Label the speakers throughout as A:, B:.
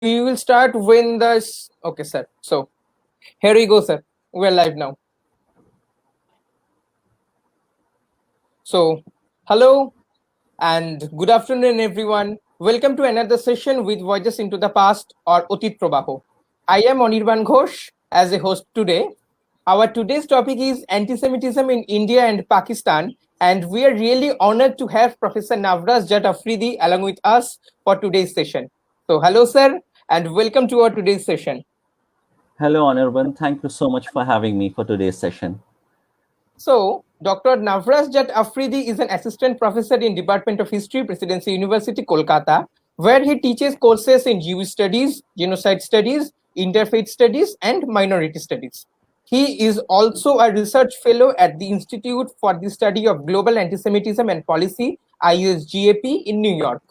A: We will start when okay, sir. So here we go, sir. We're live now. So hello and good afternoon, everyone. Welcome to another session with Voyages into the Past or Otit Probaho. I am Anirban Ghosh as a host today. Our today's topic is anti-Semitism in India and Pakistan, and we are really honored to have Professor Navras Jaat Aafreedi along with us for today's session. So hello, sir, and welcome to our today's session.
B: Hello, Anirban. Thank you so much for having me for today's session.
A: So, Dr. Navras Jaat Aafreedi is an assistant professor in Department of History, Presidency University, Kolkata, where he teaches courses in Jewish studies, genocide studies, interfaith studies, and minority studies. He is also a research fellow at the Institute for the Study of Global Antisemitism and Policy, ISGAP, in New York.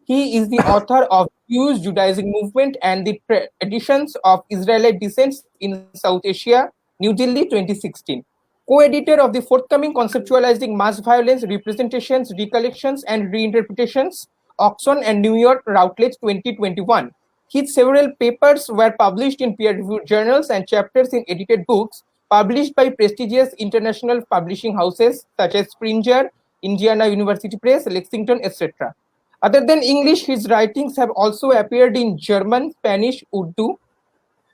A: He is the author of Jewish Judaizing Movement and the Traditions of Israelite Descents in South Asia, New Delhi, 2016. Co-editor of the forthcoming Conceptualizing Mass Violence, Representations, Recollections, and Reinterpretations, Oxon and New York, Routledge, 2021. His several papers were published in peer-reviewed journals and chapters in edited books published by prestigious international publishing houses such as Springer, Indiana University Press, Lexington, etc. Other than English, his writings have also appeared in German, Spanish, Urdu.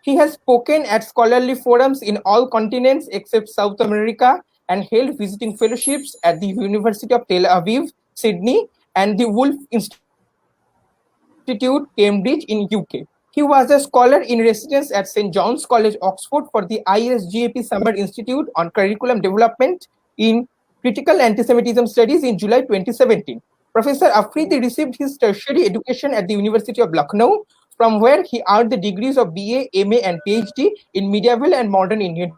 A: He has spoken at scholarly forums in all continents except South America and held visiting fellowships at the University of Tel Aviv, Sydney, and the Woolf Institute, Cambridge in UK. He was a scholar in residence at St. John's College, Oxford for the ISGAP Summer Institute on Curriculum Development in Critical Antisemitism Studies in July 2017. Professor Aafreedi received his tertiary education at the University of Lucknow, from where he earned the degrees of BA, MA, and PhD in medieval and modern Indian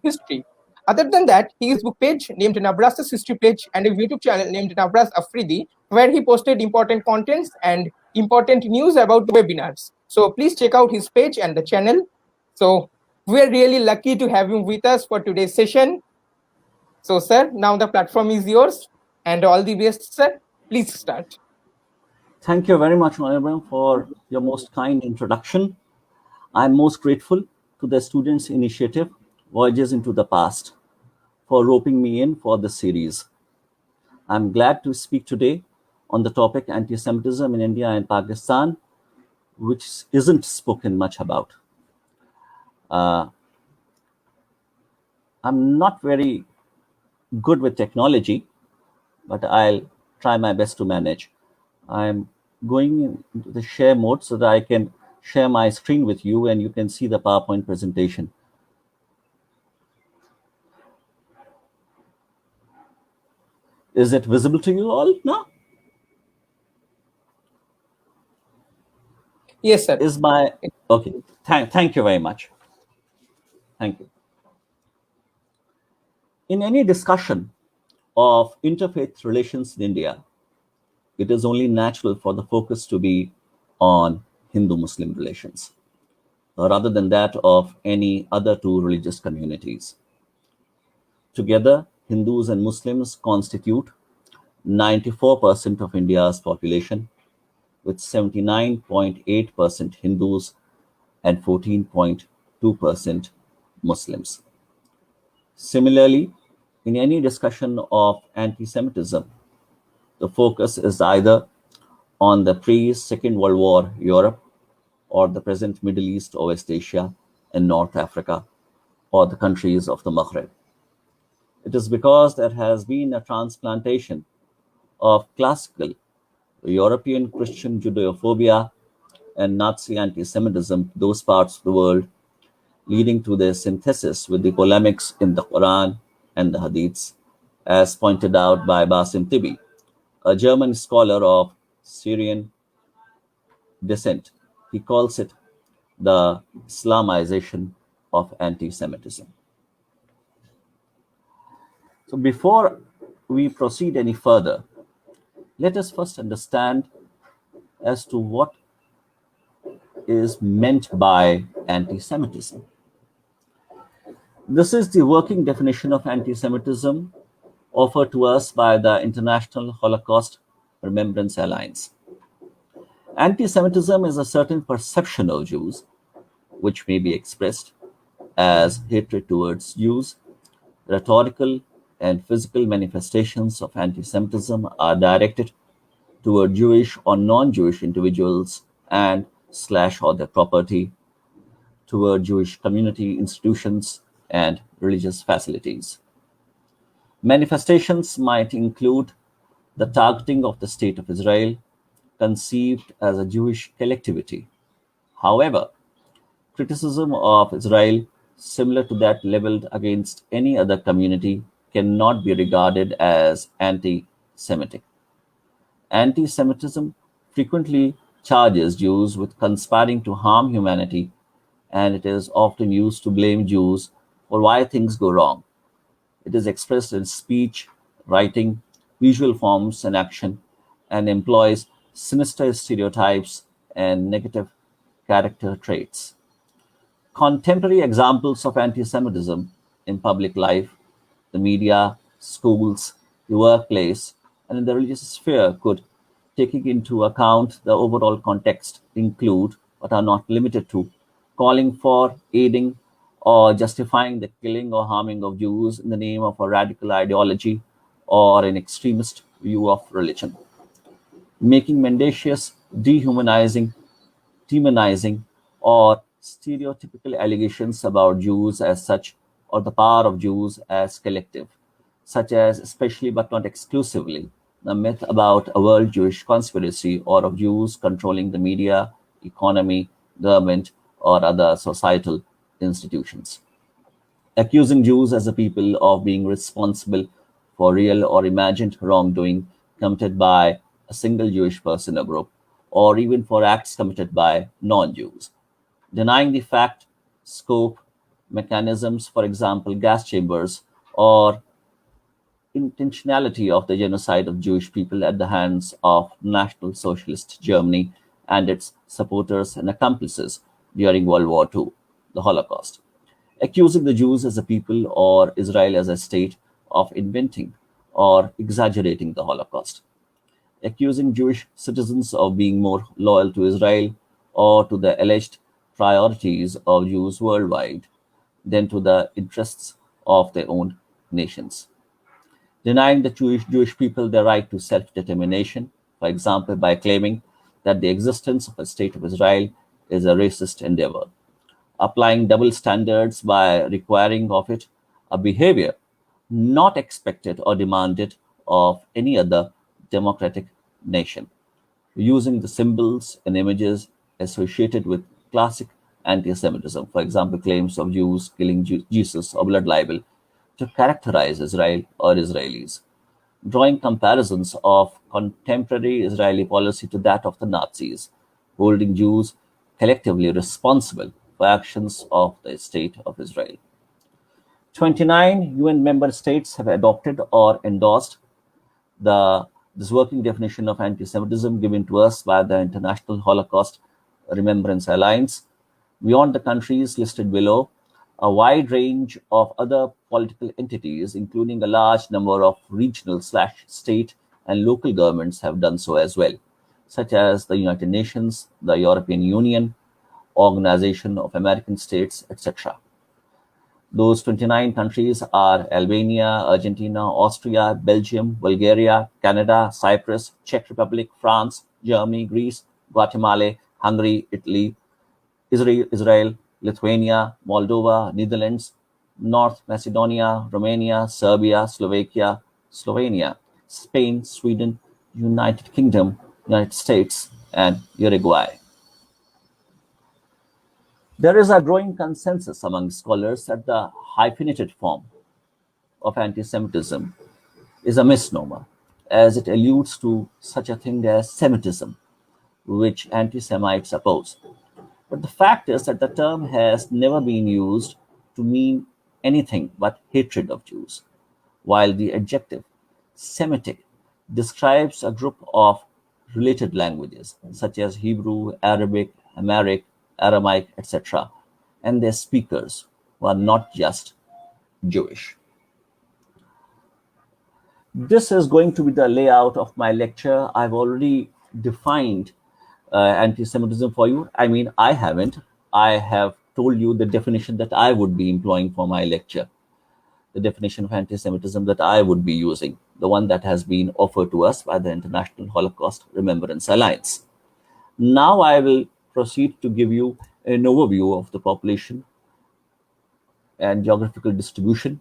A: history. Other than that, he has book page named Navras History Page and a YouTube channel named Navras Aafreedi, where he posted important contents and important news about the webinars. So please check out his page and the channel. So we're really lucky to have him with us for today's session. So sir, now the platform is yours and all the best, sir. Please start.
B: Thank you very much, Anirban, for your most kind introduction. I'm most grateful to the students' initiative, Voyages into the Past, for roping me in for this series. I'm glad to speak today on the topic anti-Semitism in India and Pakistan, which isn't spoken much about. I'm not very good with technology, but I'll try my best to manage. I'm going into the share mode so that I can share my screen with you and you can see the PowerPoint presentation. Is it visible to you all now?
A: Yes, sir.
B: Okay. Thank you very much. Thank you. In any discussion of interfaith relations in India, it is only natural for the focus to be on Hindu-Muslim relations, rather than that of any other two religious communities. Together, Hindus and Muslims constitute 94% of India's population, with 79.8% Hindus and 14.2% Muslims. Similarly, in any discussion of anti-Semitism, the focus is either on the pre-Second World War Europe, or the present Middle East or West Asia and North Africa, or the countries of the Maghreb. It is because there has been a transplantation of classical European Christian Judeophobia and Nazi anti-Semitism to those parts of the world, leading to their synthesis with the polemics in the Quran and the Hadiths, as pointed out by Basim Tibi, a German scholar of Syrian descent. He calls it the Islamization of anti-Semitism. So before we proceed any further, let us first understand as to what is meant by anti-Semitism. This is the working definition of anti-Semitism offered to us by the International Holocaust Remembrance Alliance. Anti-Semitism is a certain perception of Jews, which may be expressed as hatred towards Jews. Rhetorical and physical manifestations of anti-Semitism are directed toward Jewish or non-Jewish individuals and slash or their property, toward Jewish community institutions and religious facilities. Manifestations might include the targeting of the State of Israel, conceived as a Jewish collectivity. However, criticism of Israel, similar to that leveled against any other community, cannot be regarded as anti Semitic. Anti Semitism frequently charges Jews with conspiring to harm humanity, and it is often used to blame Jews for why things go wrong. It is expressed in speech, writing, visual forms, and action, and employs sinister stereotypes and negative character traits. Contemporary examples of anti Semitism in public life, the media, schools, the workplace, and in the religious sphere could, taking into account the overall context, include, but are not limited to, calling for, aiding, or justifying the killing or harming of Jews in the name of a radical ideology or an extremist view of religion, making mendacious, dehumanizing, demonizing, or stereotypical allegations about Jews as such, or the power of Jews as collective, such as, especially but not exclusively, the myth about a world Jewish conspiracy or of Jews controlling the media, economy, government, or other societal institutions. Accusing Jews as a people of being responsible for real or imagined wrongdoing committed by a single Jewish person or group, or even for acts committed by non Jews. Denying the fact, scope, mechanisms, for example, gas chambers, or intentionality of the genocide of Jewish people at the hands of National Socialist Germany and its supporters and accomplices during World War II, the Holocaust. Accusing the Jews as a people or Israel as a state of inventing or exaggerating the Holocaust. Accusing Jewish citizens of being more loyal to Israel or to the alleged priorities of Jews worldwide than to the interests of their own nations. Denying the Jewish people their right to self determination, for example, by claiming that the existence of a state of Israel is a racist endeavor. Applying double standards by requiring of it a behavior not expected or demanded of any other democratic nation, using the symbols and images associated with classic anti Semitism, for example, claims of Jews killing Jesus or blood libel, to characterize Israel or Israelis, drawing comparisons of contemporary Israeli policy to that of the Nazis, holding Jews collectively responsible for actions of the State of Israel. 29 UN member states have adopted or endorsed the this working definition of anti-Semitism given to us by the International Holocaust Remembrance Alliance. Beyond the countries listed below, a wide range of other political entities, including a large number of regional/state and local governments, have done so as well, such as the United Nations, the European Union, Organization of American States, etc. Those 29 countries are Albania, Argentina, Austria, Belgium, Bulgaria, Canada, Cyprus, Czech Republic, France, Germany, Greece, Guatemala, Hungary, Italy, Israel, Lithuania, Moldova, Netherlands, North Macedonia, Romania, Serbia, Slovakia, Slovenia, Spain, Sweden, United Kingdom, United States, and Uruguay. There is a growing consensus among scholars that the hyphenated form of anti Semitism is a misnomer, as it alludes to such a thing as Semitism, which anti Semites oppose. But the fact is that the term has never been used to mean anything but hatred of Jews, while the adjective Semitic describes a group of related languages, such as Hebrew, Arabic, Amharic, Aramaic, etc., and their speakers who are not just Jewish. This is going to be the layout of my lecture. I've already defined anti-Semitism for you? I mean, I haven't. I have told you the definition that I would be employing for my lecture, the definition of anti-Semitism that I would be using, the one that has been offered to us by the International Holocaust Remembrance Alliance. Now I will proceed to give you an overview of the population and geographical distribution.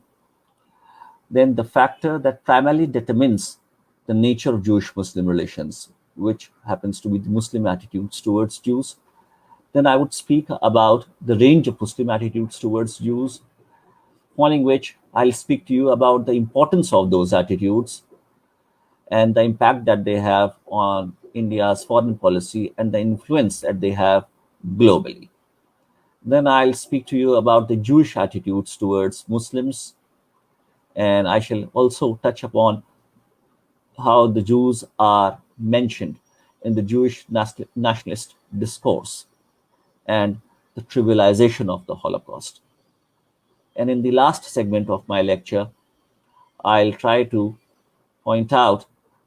B: Then the factor that primarily determines the nature of Jewish-Muslim relations, which happens to be the Muslim attitudes towards Jews. Then I would speak about the range of Muslim attitudes towards Jews, following which I'll speak to you about the importance of those attitudes and the impact that they have on India's foreign policy and the influence that they have globally. Then I'll speak to you about the Jewish attitudes towards Muslims, and I shall also touch upon how the Jews are mentioned in the Jewish nationalist discourse and the trivialization of the Holocaust. And in the last segment of my lecture, I'll try to point out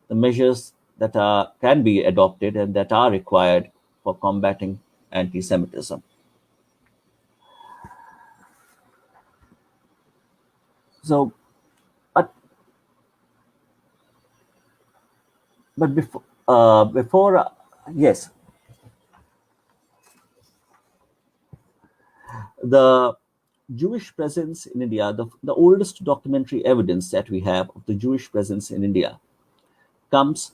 B: the measures that can be adopted and that are required for combating anti-Semitism. So, but before yes, the Jewish presence in India, the oldest documentary evidence that we have of the Jewish presence in India comes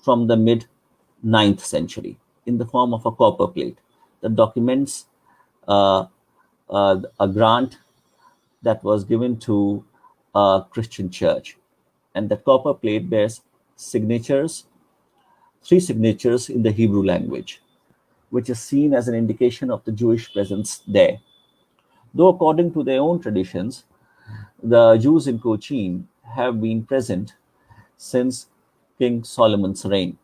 B: from the mid 9th century in the form of a copper plate that documents a grant that was given to a Christian church. And that copper plate bears signatures, 3 signatures in the Hebrew language, which is seen as an indication of the Jewish presence there. Though according to their own traditions, the Jews in Cochin have been present since King Solomon's reign,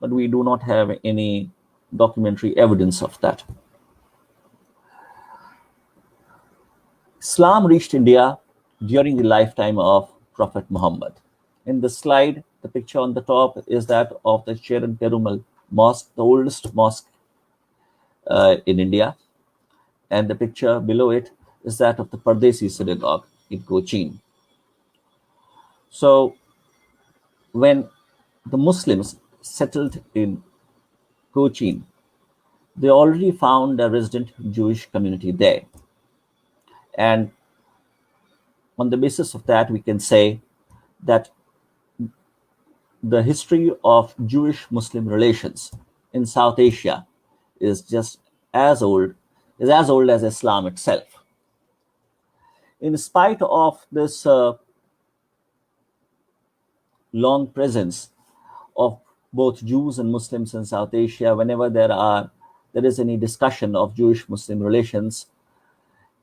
B: but we do not have any documentary evidence of that. Islam reached India during the lifetime of Prophet Muhammad. In the slide, the picture on the top is that of the Sharon Perumal Mosque, the oldest mosque in India. And the picture below it is that of the Pardesi Synagogue in Cochin. So when the Muslims settled in Cochin, they already found a resident Jewish community there. And on the basis of that, we can say that the history of Jewish-Muslim relations in South Asia is just as old as Islam itself. In spite of this long presence of both Jews and Muslims in South Asia, whenever there is any discussion of Jewish-Muslim relations,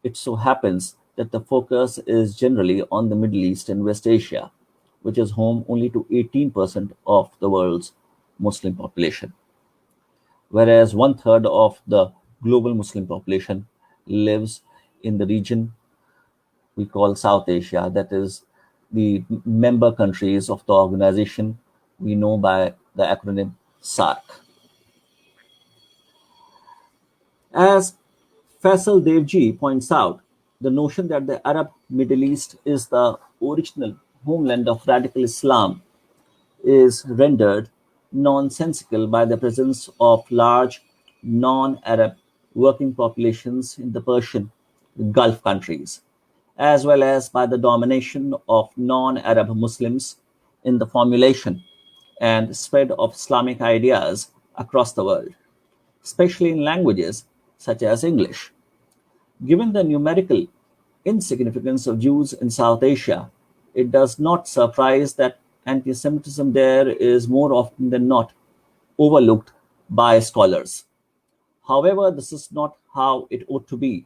B: it so happens that the focus is generally on the Middle East and West Asia, which is home only to 18% of the world's Muslim population, whereas 1/3 of the global Muslim population lives in the region we call South Asia, that is the member countries of the organization we know by the acronym SAARC. As Faisal Devji points out, the notion that the Arab Middle East is the original homeland of radical Islam is rendered nonsensical by the presence of large non-Arab working populations in the Persian Gulf countries, as well as by the domination of non-Arab Muslims in the formulation and spread of Islamic ideas across the world, especially in languages such as English. Given the numerical insignificance of Jews in South Asia, it does not surprise that anti-Semitism there is more often than not overlooked by scholars. However, this is not how it ought to be,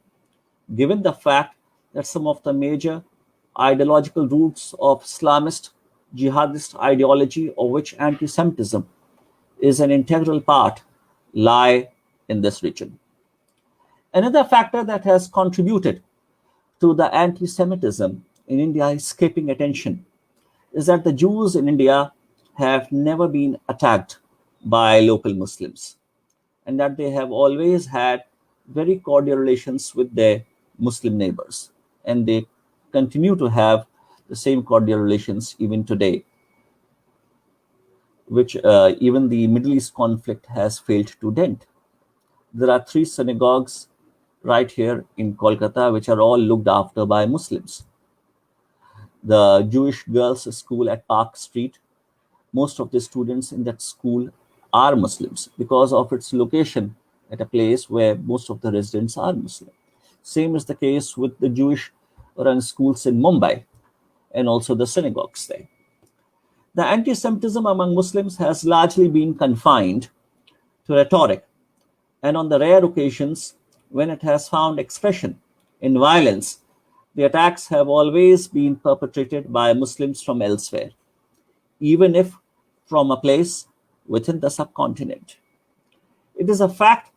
B: given the fact that some of the major ideological roots of Islamist jihadist ideology, of which anti-Semitism is an integral part, lie in this region. Another factor that has contributed to the anti-Semitism in India escaping attention is that the Jews in India have never been attacked by local Muslims. and that they have always had very cordial relations with their Muslim neighbors, and they continue to have the same cordial relations even today, which even the Middle East conflict has failed to dent. There are 3 synagogues right here in Kolkata, which are all looked after by Muslims. The Jewish girls' school at Park Street, most of the students in that school are Muslims because of its location at a place where most of the residents are Muslim. Same is the case with the Jewish run schools in Mumbai and also the synagogues there. The anti Semitism among Muslims has largely been confined to rhetoric, and on the rare occasions when it has found expression in violence, the attacks have always been perpetrated by Muslims from elsewhere, even if from a place within the subcontinent. It is a fact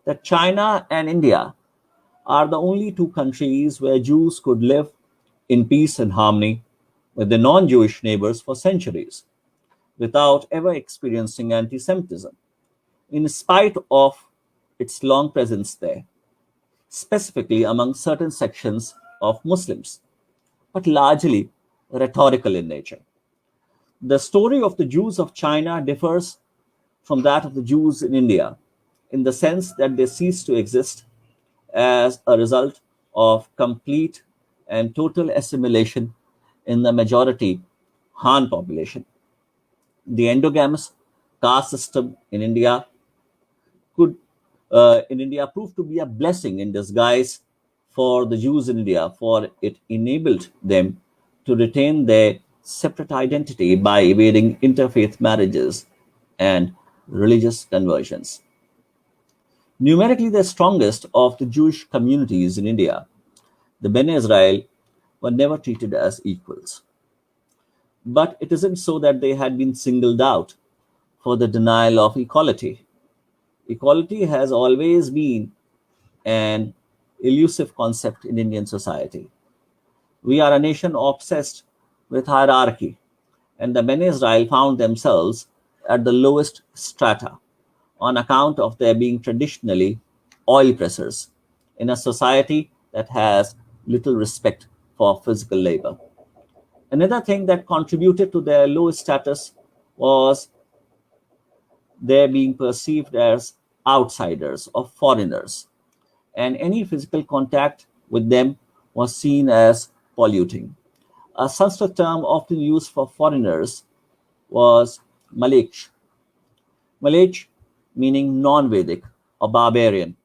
B: that China and India are the only 2 countries where Jews could live in peace and harmony with their non Jewish neighbors for centuries without ever experiencing anti Semitism, in spite of its long presence there, specifically among certain sections of Muslims, but largely rhetorical in nature. The story of the Jews of China differs from that of the Jews in India in the sense that they cease to exist as a result of complete and total assimilation in the majority Han population. The endogamous caste system could in India proved to be a blessing in disguise for the Jews in India, for it enabled them to retain their separate identity by evading interfaith marriages and religious conversions. Numerically the strongest of the Jewish communities in India, the Bene Israel, were never treated as equals. But it isn't so that they had been singled out for the denial of equality. Equality has always been an elusive concept in Indian society. We are a nation obsessed with hierarchy, and the Bene Israel found themselves at the lowest strata on account of their being traditionally oil pressers in a society that has little respect for physical labor. Another thing that contributed to their low status was their being perceived as outsiders or foreigners, and any physical contact with them was seen as polluting. A Sanskrit term often used for foreigners was Malech. Malech meaning non-Vedic or barbarian,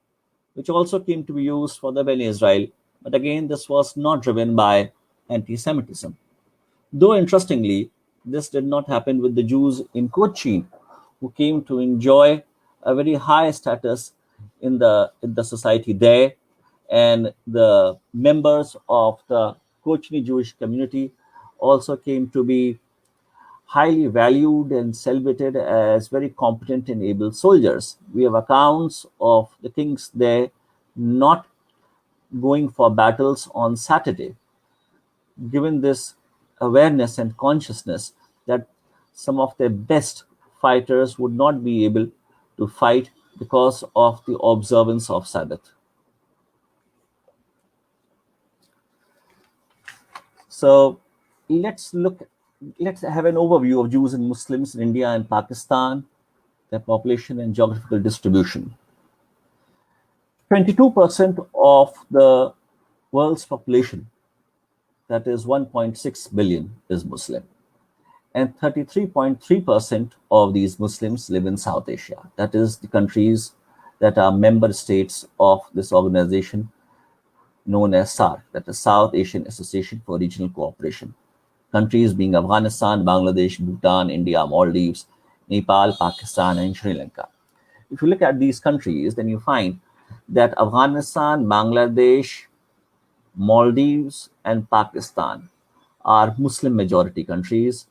B: which also came to be used for the Bene Israel, but again this was not driven by anti-Semitism. Though interestingly, this did not happen with the Jews in Cochin, who came to enjoy a very high status in the society there, and the members of the Kochini Jewish community also came to be highly valued and celebrated as very competent and able soldiers. We have accounts of the kings there not going for battles on Saturday, given this awareness and consciousness that some of their best fighters would not be able to fight because of the observance of Sabbath. So let's have an overview of Jews and Muslims in India and Pakistan, their population and geographical distribution. 22% of the world's population, that is 1.6 billion, is Muslim. And 33.3% of these Muslims live in South Asia. That is the countries that are member states of this organization known as SAARC, that is South Asian Association for Regional Cooperation. Countries being Afghanistan, Bangladesh, Bhutan, India, Maldives, Nepal, Pakistan, and Sri Lanka. If you look at these countries, then you find that Afghanistan, Bangladesh, Maldives, and Pakistan are Muslim majority countries,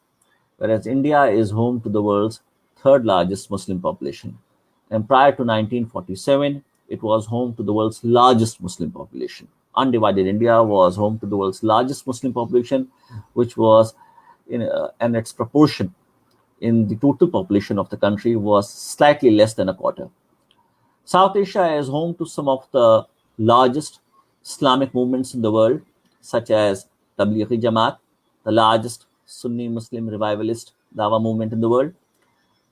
B: whereas India is home to the world's third largest Muslim population. And prior to 1947, it was home to the world's largest Muslim population. Undivided India was home to the world's largest Muslim population, which was and its proportion in the total population of the country was slightly less than a quarter. South Asia is home to some of the largest Islamic movements in the world, such as Tablighi Jamaat, the largest Sunni Muslim revivalist Dawa movement in the world,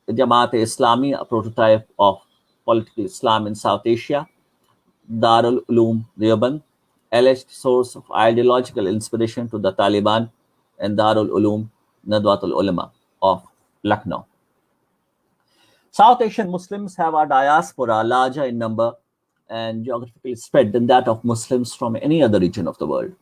B: the Jamaat-e-Islami, a prototype of political Islam in South Asia, Darul Uloom Deoband, alleged source of ideological inspiration to the Taliban, and Darul Uloom Nadwatul Ulama of Lucknow. South Asian Muslims have a diaspora larger in number and geographically spread than that of Muslims from any other region of the world.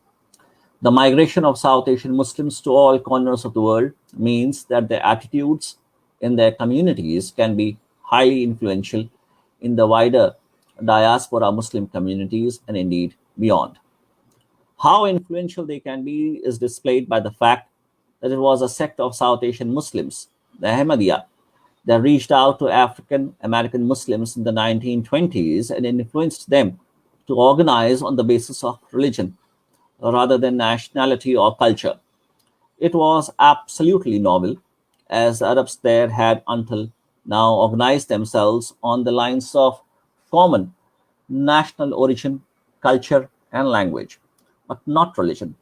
B: The migration of South Asian Muslims to all corners of the world means that their attitudes in their communities can be highly influential in the wider diaspora Muslim communities and indeed beyond. How influential they can be is displayed by the fact that it was a sect of South Asian Muslims, the Ahmadiyya, that reached out to African American Muslims in the 1920s and influenced them to organize on the basis of religion rather than nationality or culture. It was absolutely novel, as Arabs there had until now organized themselves on the lines of common national origin, culture, and language, but not religion.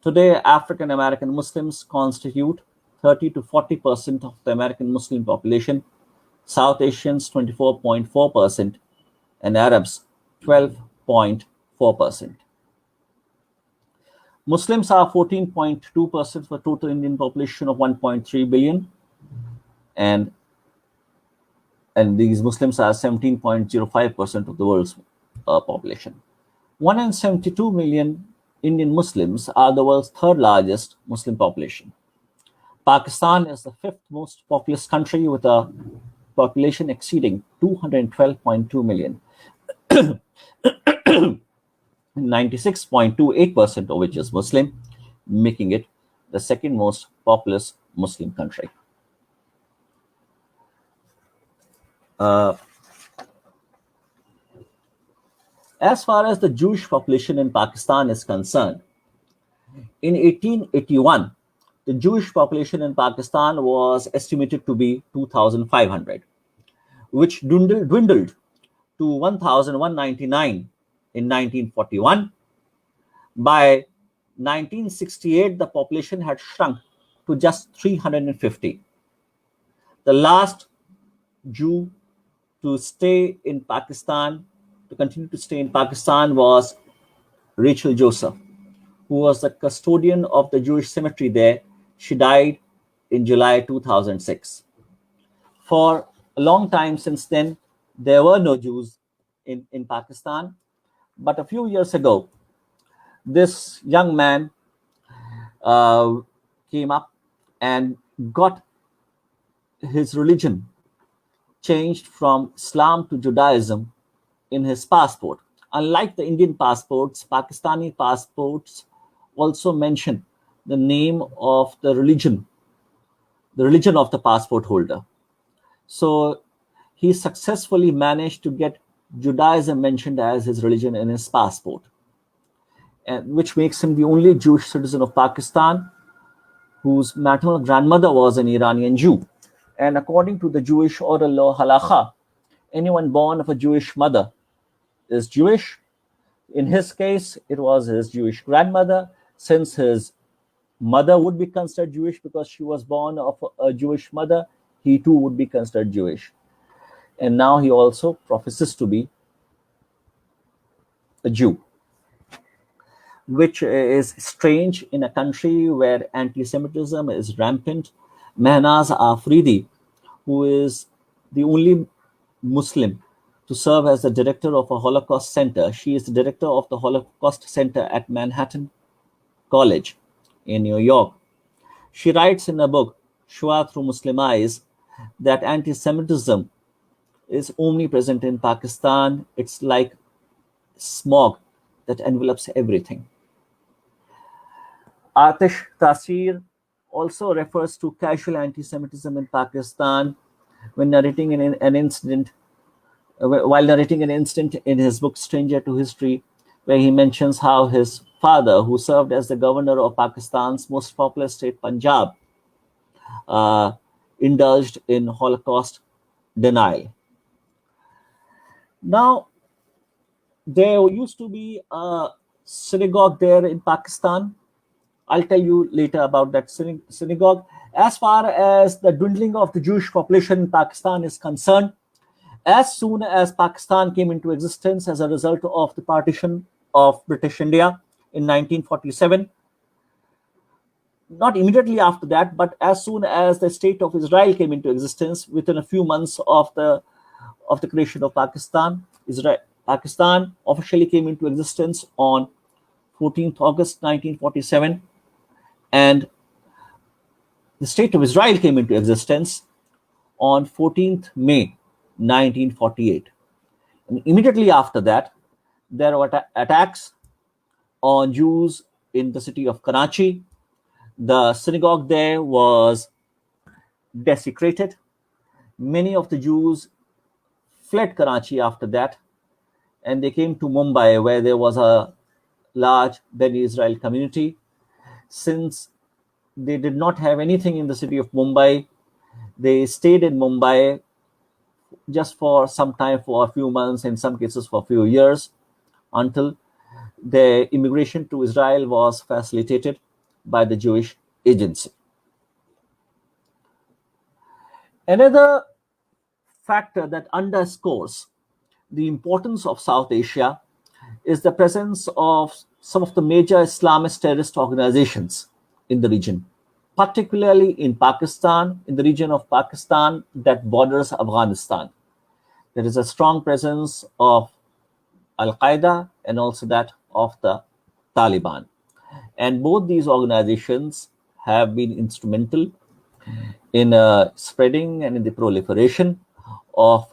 B: Today, African American Muslims constitute 30 to 40% of the American Muslim population, South Asians 24.4%, and Arabs 12.4%. Muslims are 14.2% of the total Indian population of 1.3 billion, and these Muslims are 17.05% of the world's population. 172 million Indian Muslims are the world's third largest Muslim population. Pakistan is the fifth most populous country with a population exceeding 212.2 million, 96.28% of which is Muslim, making it the second most populous Muslim country. As far as the Jewish population in Pakistan is concerned, in 1881, the Jewish population in Pakistan was estimated to be 2,500, which dwindled to 1,199 in 1941. By 1968, the population had shrunk to just 350. The last Jew to stay in Pakistan, to continue to stay in Pakistan, was Rachel Joseph, who was the custodian of the Jewish cemetery there. She died in July 2006. For a long time since then, there were no Jews in Pakistan. But a few years ago, this young man came up and got his religion changed from Islam to Judaism in his passport. Unlike the Indian passports, Pakistani passports also mention the name of the religion of the passport holder. So he successfully managed to get Judaism mentioned as his religion in his passport, and which makes him the only Jewish citizen of Pakistan whose maternal grandmother was an Iranian Jew. And according to the Jewish oral law halakha, anyone born of a Jewish mother is Jewish. In his case, it was his Jewish grandmother. Since his mother would be considered Jewish because she was born of a Jewish mother, he too would be considered Jewish. And now he also professes to be a Jew, which is strange in a country where anti-Semitism is rampant. Mehnaz Aafreedi, who is the only Muslim to serve as the director of a Holocaust center. She is the director of the Holocaust Center at Manhattan College in New York. She writes in a book, Shoah Through Muslim Eyes, that anti-Semitism is omnipresent in Pakistan. It's like smog that envelops everything. Atish Tasir also refers to casual anti-Semitism in Pakistan when narrating an incident in his book Stranger to History, where he mentions how his father, who served as the governor of Pakistan's most populous state, Punjab, indulged in Holocaust denial. Now, there used to be a synagogue there in Pakistan. I'll tell you later about that synagogue. As far as the dwindling of the Jewish population in Pakistan is concerned, as soon as Pakistan came into existence as a result of the partition of British India in 1947, not immediately after that, but as soon as the state of Israel came into existence, within a few months of the creation of Pakistan officially came into existence on 14th August 1947, and the state of Israel came into existence on 14th May 1948. And immediately after that, there were attacks on Jews in the city of Karachi. The synagogue there was desecrated. Many of the Jews fled Karachi after that, and they came to Mumbai, where there was a large Beni Israel community. Since they did not have anything in the city of Mumbai, they stayed in Mumbai just for some time, for a few months, in some cases for a few years, until their immigration to Israel was facilitated by the Jewish agency. Another factor that underscores the importance of South Asia is the presence of some of the major Islamist terrorist organizations in the region, particularly in Pakistan, in the region of Pakistan that borders Afghanistan. There is a strong presence of Al-Qaeda and also that of the Taliban. And both these organizations have been instrumental in spreading and in the proliferation of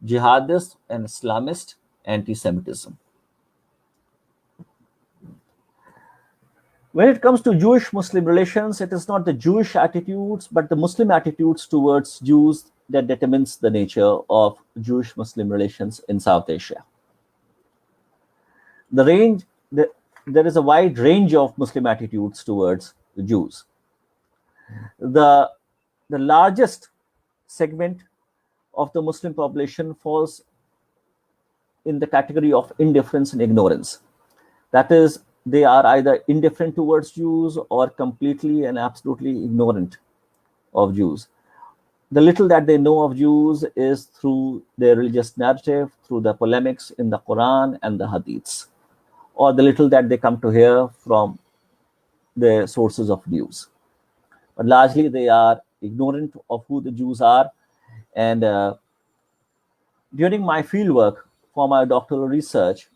B: jihadist and Islamist anti-Semitism. When it comes to Jewish-Muslim relations, it is not the Jewish attitudes, but the Muslim attitudes towards Jews that determines the nature of Jewish-Muslim relations in South Asia. There is a wide range of Muslim attitudes towards the Jews. The largest segment of the Muslim population falls in the category of indifference and ignorance. That is, they are either indifferent towards Jews or completely and absolutely ignorant of Jews. The little that they know of Jews is through their religious narrative, through the polemics in the Quran and the Hadiths, or the little that they come to hear from their sources of news. But largely they are ignorant of who the Jews are. And during my fieldwork for my doctoral research,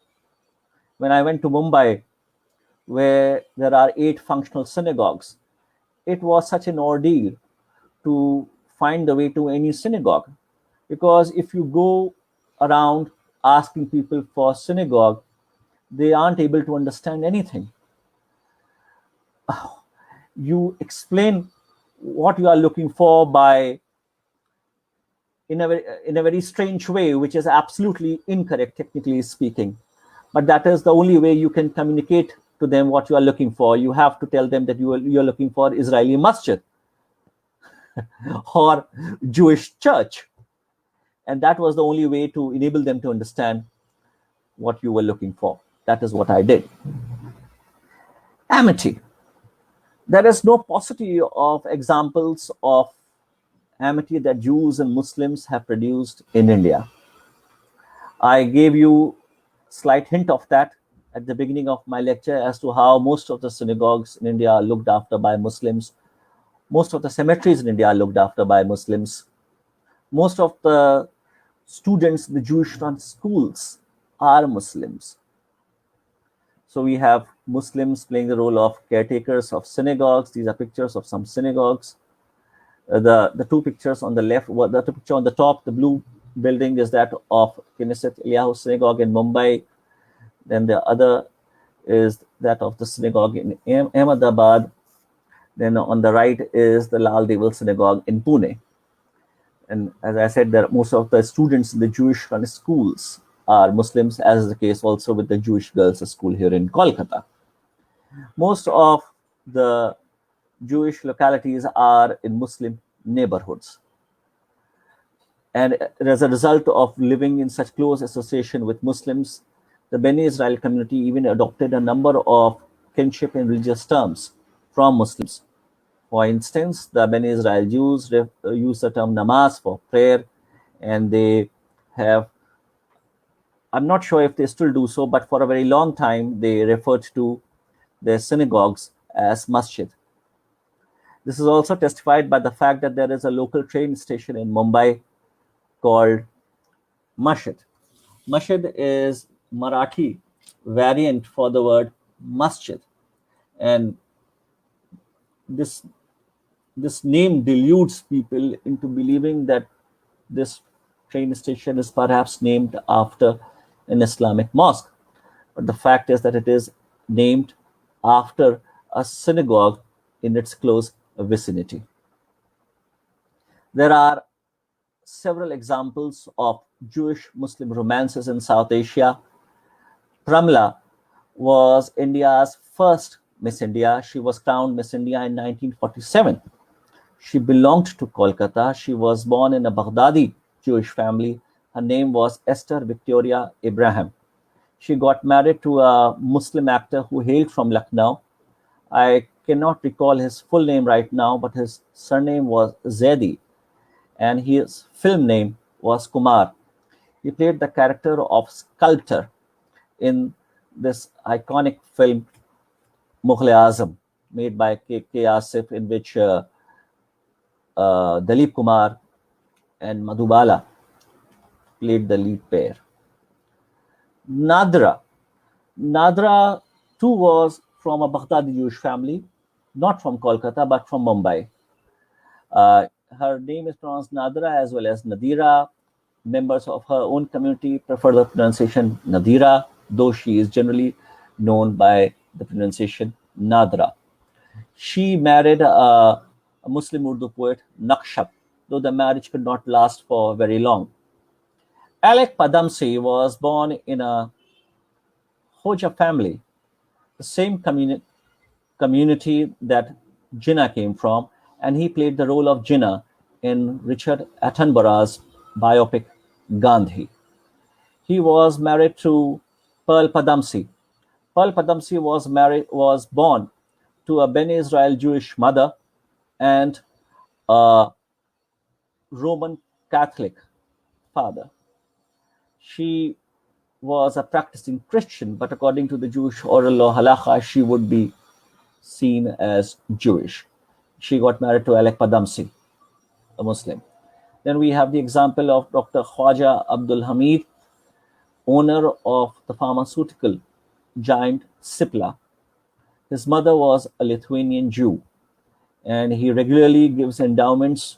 B: when I went to Mumbai, where there are 8 functional synagogues, it was such an ordeal to find the way to any synagogue. Because if you go around asking people for synagogue, they aren't able to understand anything. You explain what you are looking for by in a very strange way, which is absolutely incorrect, technically speaking. But that is the only way you can communicate to them what you are looking for. You have to tell them that you are looking for Israeli masjid or Jewish church. And that was the only way to enable them to understand what you were looking for. That is what I did. Amity. There is no paucity of examples of amity that Jews and Muslims have produced in India. I gave you a slight hint of that at the beginning of my lecture as to how most of the synagogues in India are looked after by Muslims. Most of the cemeteries in India are looked after by Muslims. Most of the students in the Jewish-run schools are Muslims. So we have Muslims playing the role of caretakers of synagogues. These are pictures of some synagogues. The 2 pictures on the left, the picture on the top, the blue building, is that of Knesset Eliyahu Synagogue in Mumbai. Then the other is that of the synagogue in Ahmedabad. Then on the right is the Lal Deval Synagogue in Pune. And as I said, most of the students in the Jewish schools are Muslims, as is the case also with the Jewish girls' school here in Kolkata. Most of the Jewish localities are in Muslim neighborhoods. And as a result of living in such close association with Muslims, the Beni Israel community even adopted a number of kinship and religious terms from Muslims. For instance, the Beni Israel Jews use the term namaz for prayer, and they have, I'm not sure if they still do so, but for a very long time they referred to their synagogues as masjid. This is also testified by the fact that there is a local train station in Mumbai called Masjid. Masjid is Marathi variant for the word masjid, and this this name deludes people into believing that this train station is perhaps named after an Islamic mosque. But the fact is that it is named after a synagogue in its close vicinity. There are several examples of Jewish Muslim romances in South Asia. Pramila was India's first Miss India. She was crowned Miss India in 1947. She belonged to Kolkata. She was born in a Baghdadi Jewish family. Her name was Esther Victoria Ibrahim. She got married to a Muslim actor who hailed from Lucknow. I cannot recall his full name right now, but his surname was Zaidi, and his film name was Kumar. He played the character of sculptor in this iconic film Mughal-e-Azam, made by K. Asif, in which Dalip Kumar and Madhubala played the lead pair. Nadra too was from a Baghdadi Jewish family, not from Kolkata but from Mumbai. Her name is pronounced Nadra as well as Nadira. Members of her own community prefer the pronunciation Nadira, though she is generally known by the pronunciation Nadra. She married a Muslim Urdu poet, Naqshab, though the marriage could not last for very long. Alec Padamsi was born in a Hoja family, the same community that Jinnah came from, and he played the role of Jinnah in Richard Attenborough's biopic Gandhi. He was married to Pearl Padamsi. Pearl Padamsi was born to a Bene Israel Jewish mother and a Roman Catholic father. She was a practicing Christian, but according to the Jewish oral law halacha, she would be seen as Jewish. She got married to Alec Padamsi, a Muslim. Then we have the example of Dr. Khwaja Abdul Hamid, owner of the pharmaceutical giant Cipla. His mother was a Lithuanian Jew, and he regularly gives endowments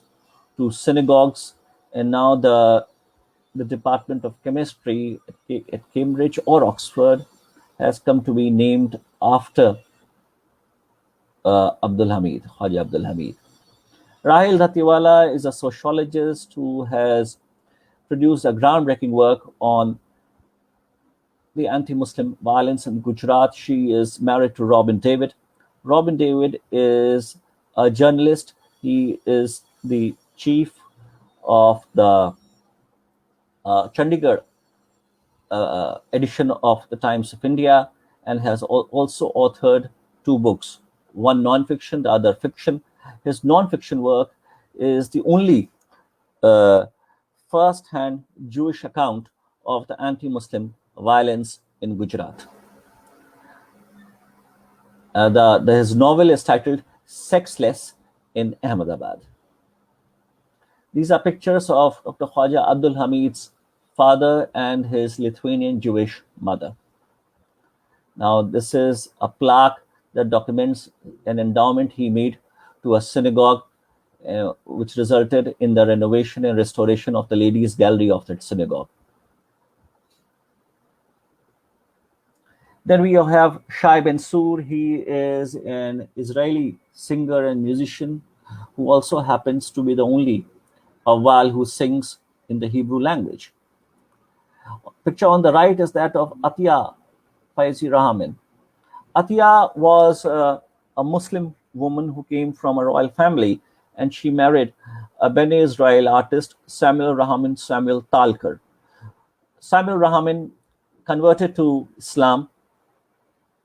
B: to synagogues, and now the Department of Chemistry at Cambridge or Oxford has come to be named after Abdul Hamid, Khwaja Abdul Hamid. Rahil Dhatiwala is a sociologist who has produced a groundbreaking work on the anti-Muslim violence in Gujarat. She is married to Robin David. Robin David is a journalist. He is the chief of the Chandigarh edition of the Times of India, and has also authored two books, one non-fiction, the other fiction. His non-fiction work is the only first-hand Jewish account of the anti-Muslim violence in Gujarat. His novel is titled Sexless in Ahmedabad. These are pictures of Dr. Khwaja Abdul Hamid's father and his Lithuanian Jewish mother. Now, this is a plaque that documents an endowment he made to a synagogue, which resulted in the renovation and restoration of the ladies' gallery of that synagogue. Then we have Shai Ben-Sur. He is an Israeli singer and musician who also happens to be the only Awal who sings in the Hebrew language. Picture on the right is that of Atiya Faizi Rahman. Atiya was a Muslim woman who came from a royal family, and she married a Bene Israel artist, Samuel Rahman Samuel Talkar. Samuel Rahman converted to Islam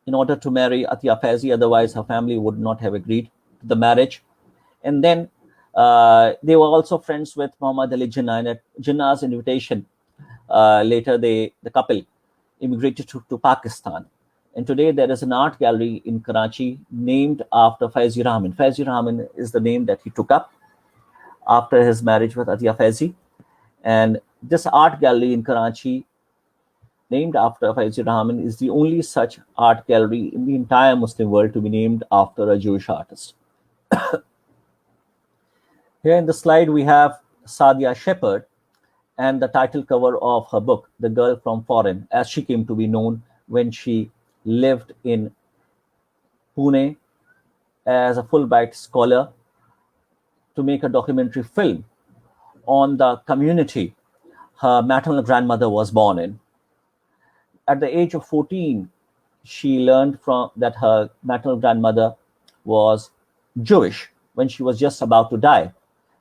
B: in order to marry Atia Faizi, otherwise her family would not have agreed to the marriage. And then they were also friends with Muhammad Ali Jinnah, and at Jinnah's invitation, later the couple immigrated to Pakistan. And today there is an art gallery in Karachi named after Faizi Rahman. Faizi Rahman is the name that he took up after his marriage with Atia Faizi. And this art gallery in Karachi, named after Faizi Rahman, is the only such art gallery in the entire Muslim world to be named after a Jewish artist. Here in the slide, we have Sadia Shepard and the title cover of her book, The Girl from Foreign, as she came to be known when she lived in Pune as a Fulbright scholar to make a documentary film on the community her maternal grandmother was born in. At the age of 14, she learned that her maternal grandmother was Jewish when she was just about to die.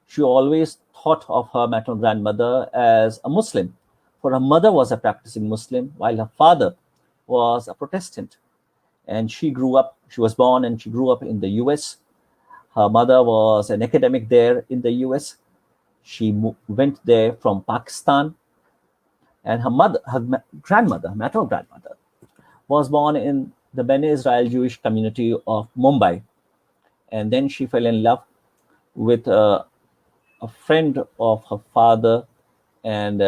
B: She always thought of her maternal grandmother as a Muslim, for her mother was a practicing Muslim while her father was a Protestant. And she was born and she grew up in the US. Her mother was an academic there in the US. She went there from Pakistan. And her maternal grandmother, was born in the Bene Israel Jewish community of Mumbai. And then she fell in love with a friend of her father and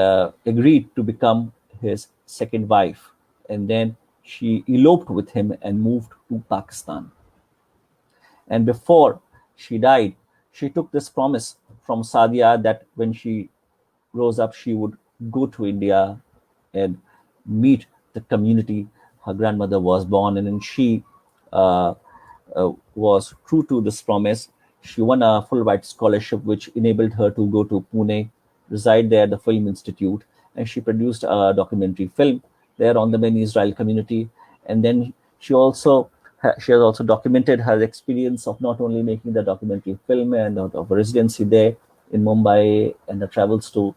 B: agreed to become his second wife. And then she eloped with him and moved to Pakistan. And before she died, she took this promise from Sadia that when she rose up, she would go to India and meet the community her grandmother was born in. And she was true to this promise. She won a Fulbright scholarship, which enabled her to go to Pune, reside there at the Film Institute, and she produced a documentary film there on the Bene Israel community. And then she has also documented her experience of not only making the documentary film and of a residency there in Mumbai and the travels in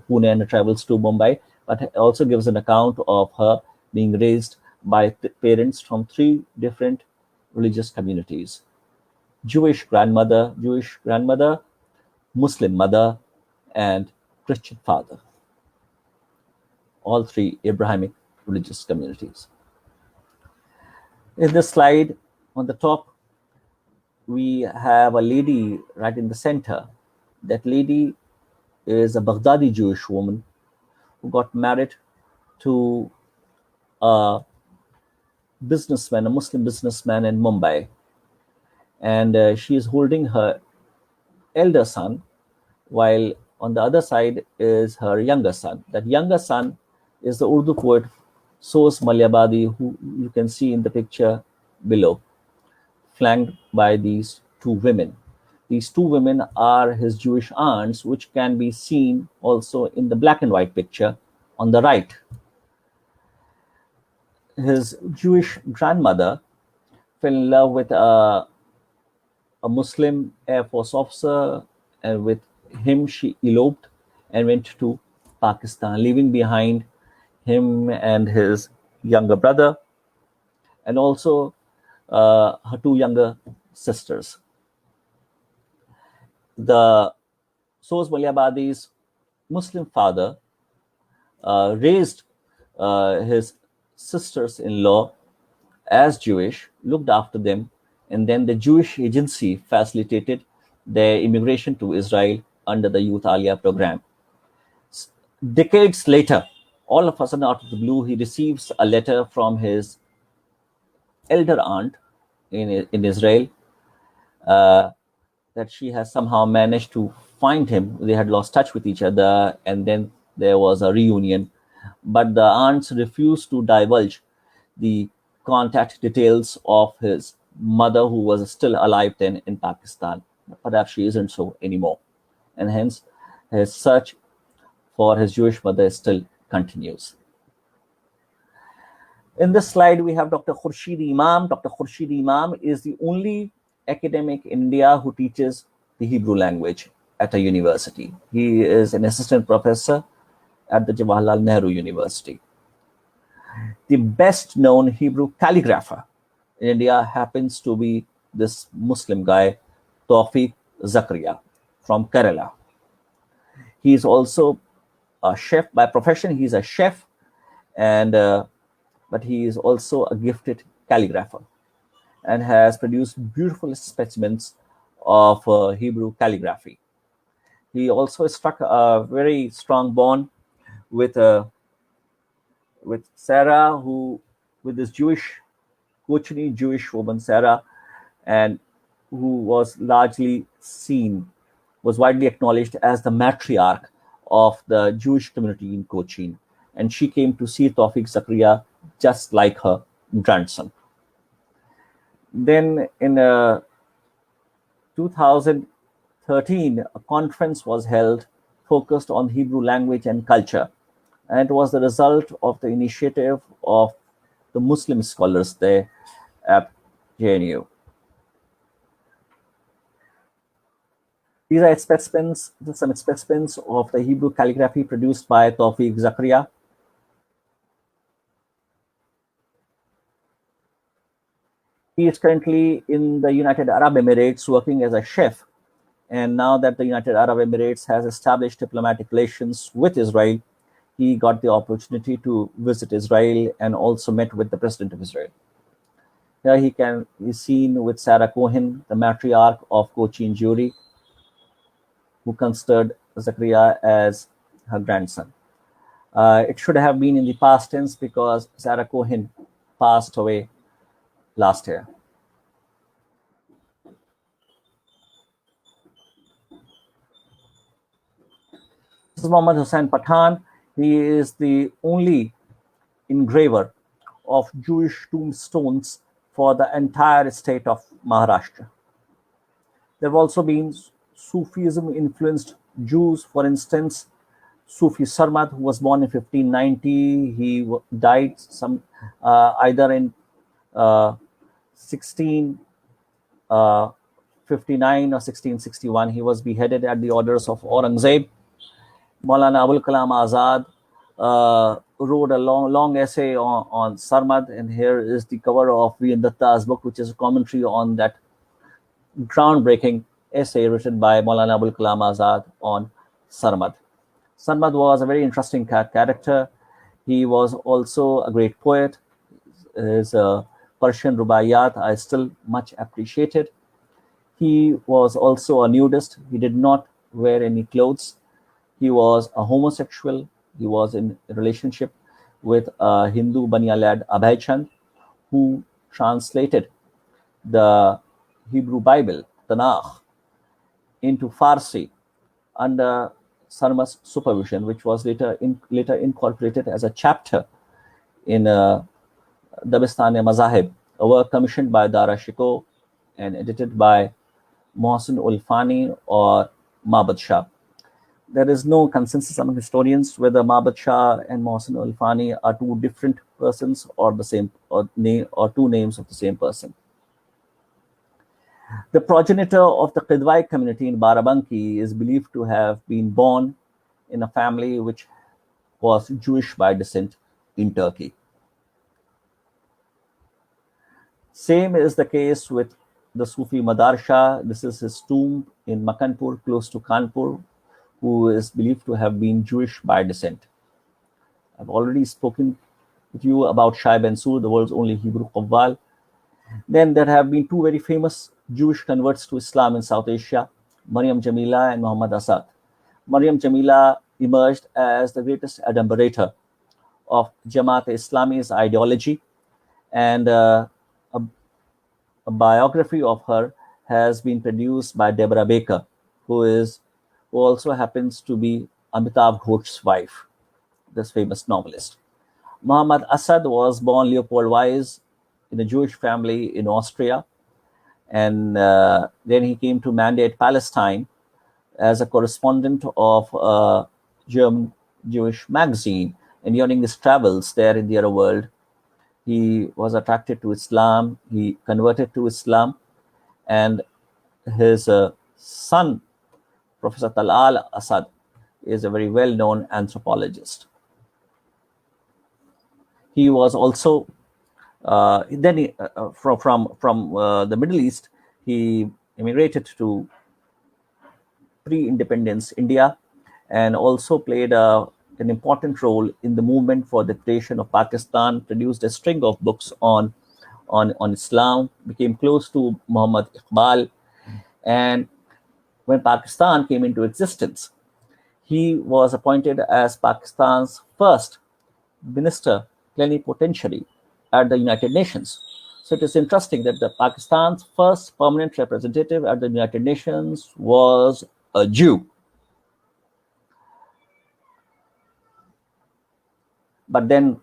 B: Pune and the travels to Mumbai, but also gives an account of her being raised by parents from 3 different religious communities: Jewish grandmother, Muslim mother, and Christian father. All 3 Abrahamic religious communities. In this slide, on the top, we have a lady right in the center. That lady is a Baghdadi Jewish woman who got married to a businessman, a Muslim businessman in Mumbai. And she is holding her elder son, while on the other side is her younger son. That younger son is the Urdu poet Sos Malyabadi, who you can see in the picture below, flanked by these 2 women. These 2 women are his Jewish aunts, which can be seen also in the black and white picture on the right. His Jewish grandmother fell in love with a Muslim Air Force officer, and with him she eloped and went to Pakistan, leaving behind him and his younger brother, and also her 2 younger sisters. The Sos Malyabadi's Muslim father raised his sisters-in-law as Jewish, looked after them, and then the Jewish agency facilitated their immigration to Israel under the Youth Aliyah program. Decades later, all of a sudden, out of the blue, he receives a letter from his elder aunt in Israel that she has somehow managed to find him. They had lost touch with each other, and then there was a reunion. But the aunts refused to divulge the contact details of his mother, who was still alive then in Pakistan. Perhaps she isn't so anymore. And hence, his search for his Jewish mother still continues. In this slide, we have Dr. Khurshid Imam. Dr. Khurshid Imam is the only academic in India who teaches the Hebrew language at a university. He is an assistant professor at the Jawaharlal Nehru University. The best known Hebrew calligrapher in India happens to be this Muslim guy, Tawfiq Zakaria from Kerala. He is also a chef by profession. He's a chef, and but he is also a gifted calligrapher and has produced beautiful specimens of Hebrew calligraphy. He also struck a very strong bond with Sarah, with this Kochini Jewish woman Sarah, and who was widely acknowledged as the matriarch of the Jewish community in Cochin. And she came to see Tawfiq Zakaria just like her grandson. Then in 2013, a conference was held focused on Hebrew language and culture. And it was the result of the initiative of the Muslim scholars there at JNU. These are some specimens of the Hebrew calligraphy produced by Tawfiq Zakaria. He is currently in the United Arab Emirates working as a chef. And now that the United Arab Emirates has established diplomatic relations with Israel, he got the opportunity to visit Israel and also met with the President of Israel. Here he can be seen with Sarah Cohen, the matriarch of Cochin Jewry, who considered Zakaria as her grandson. It should have been in the past tense because Sarah Cohen passed away last year. This is Muhammad Hussain Pathan. He is the only engraver of Jewish tombstones for the entire state of Maharashtra. There have also been Sufism-influenced Jews, for instance, Sufi Sarmad, who was born in 1590. He died either in 1659 or 1661. He was beheaded at the orders of Aurangzeb. Maulana Abul Kalam Azad wrote a long essay on Sarmad, and here is the cover of V. N. Datta's book, which is a commentary on that groundbreaking essay written by Maulana Abul Kalam Azad on Sarmad. Sarmad was a very interesting character. He was also a great poet. His Persian rubaiyat are still much appreciated. He was also a nudist. He did not wear any clothes. He was a homosexual. He was in a relationship with a Hindu Baniya lad, Abhay Chand, who translated the Hebrew Bible, Tanakh, into Farsi under Sarmad's supervision, which was later incorporated as a chapter in Dabistan-e-Mazahib, a work commissioned by Dara Shikoh and edited by Mohsin Ulfani or Mabad Shah. There is no consensus among historians whether Mabad Shah and Mohsin Ulfani are two different persons or the same, or two names of the same person. The progenitor of the Qidwai community in Barabanki is believed to have been born in a family which was Jewish by descent in Turkey. Same is the case with the Sufi Madar Shah. This is his tomb in Makanpur, close to Kanpur, who is believed to have been Jewish by descent. I've already spoken with you about Shai Ben-Sur, the world's only Hebrew Qawwal. Then there have been two very famous Jewish converts to Islam in South Asia, Maryam Jamila and Muhammad Asad. Maryam Jamila emerged as the greatest adumbrator of Jamaat-e-Islami's ideology, and a biography of her has been produced by Deborah Baker, who also happens to be Amitav Ghosh's wife, this famous novelist. Muhammad Asad was born Leopold Weiss in a Jewish family in Austria, and then he came to Mandate, Palestine, as a correspondent of a German Jewish magazine. And during his travels there in the Arab world, he was attracted to Islam. He converted to Islam, and his son, Professor Talal Asad, is a very well-known anthropologist. He was also from the Middle East. He immigrated to pre-independence India, and also played an important role in the movement for the creation of Pakistan. Produced a string of books on Islam. Became close to Muhammad Iqbal, and when Pakistan came into existence, he was appointed as Pakistan's first minister plenipotentiary at the United Nations. So it is interesting that the Pakistan's first permanent representative at the United Nations was a Jew. But then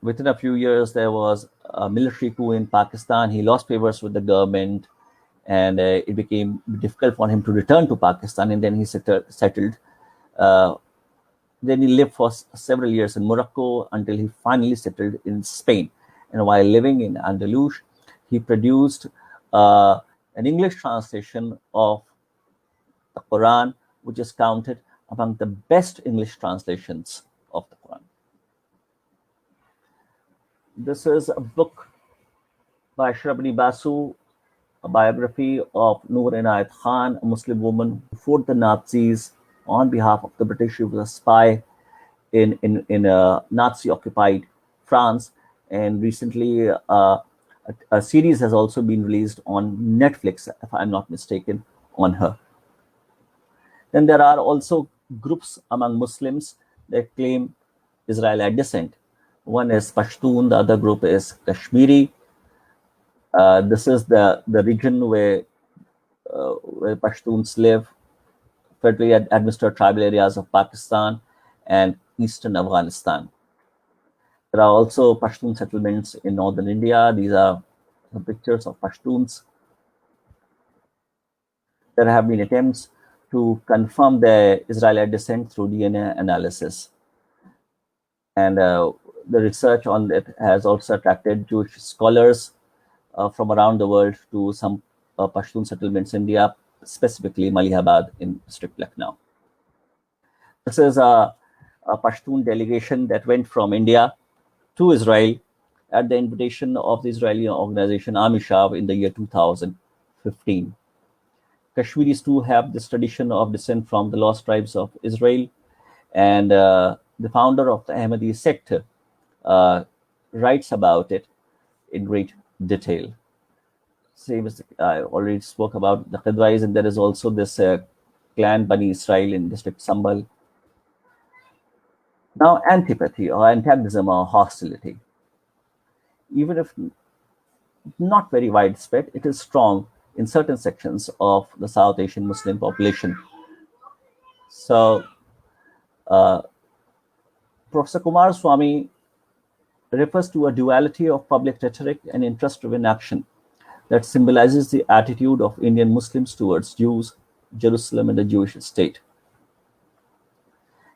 B: within a few years, there was a military coup in Pakistan. He lost favors with the government, and it became difficult for him to return to Pakistan, and then he settled. Then he lived for several years in Morocco until he finally settled in Spain. And while living in Andalus, he produced an English translation of the Quran, which is counted among the best English translations of the Quran. This is a book by Shrabani Basu, a biography of Noor Inayat Khan, a Muslim woman who fought the Nazis on behalf of the British. She was a spy in Nazi-occupied France. And recently, a series has also been released on Netflix, if I'm not mistaken, on her. Then there are also groups among Muslims that claim Israelite descent. One is Pashtun, the other group is Kashmiri. This is the region where Pashtuns live, federally administered tribal areas of Pakistan and eastern Afghanistan. There are also Pashtun settlements in northern India. These are the pictures of Pashtuns. There have been attempts to confirm their Israelite descent through DNA analysis. And the research on it has also attracted Jewish scholars from around the world to some Pashtun settlements in India, specifically Malihabad in district Lucknow. This is a Pashtun delegation that went from India to Israel at the invitation of the Israeli organization Amishav in the year 2015. Kashmiris too have this tradition of descent from the lost tribes of Israel, and the founder of the Ahmadi sect writes about it in great detail. Same as I already spoke about the Khidwais, and there is also this clan Bani Israel in district Sambal. Now, antipathy or antagonism or hostility, even if not very widespread, it is strong in certain sections of the South Asian Muslim population. So, Professor Kumar Swamy refers to a duality of public rhetoric and interest-driven action that symbolizes the attitude of Indian Muslims towards Jews, Jerusalem, and the Jewish state.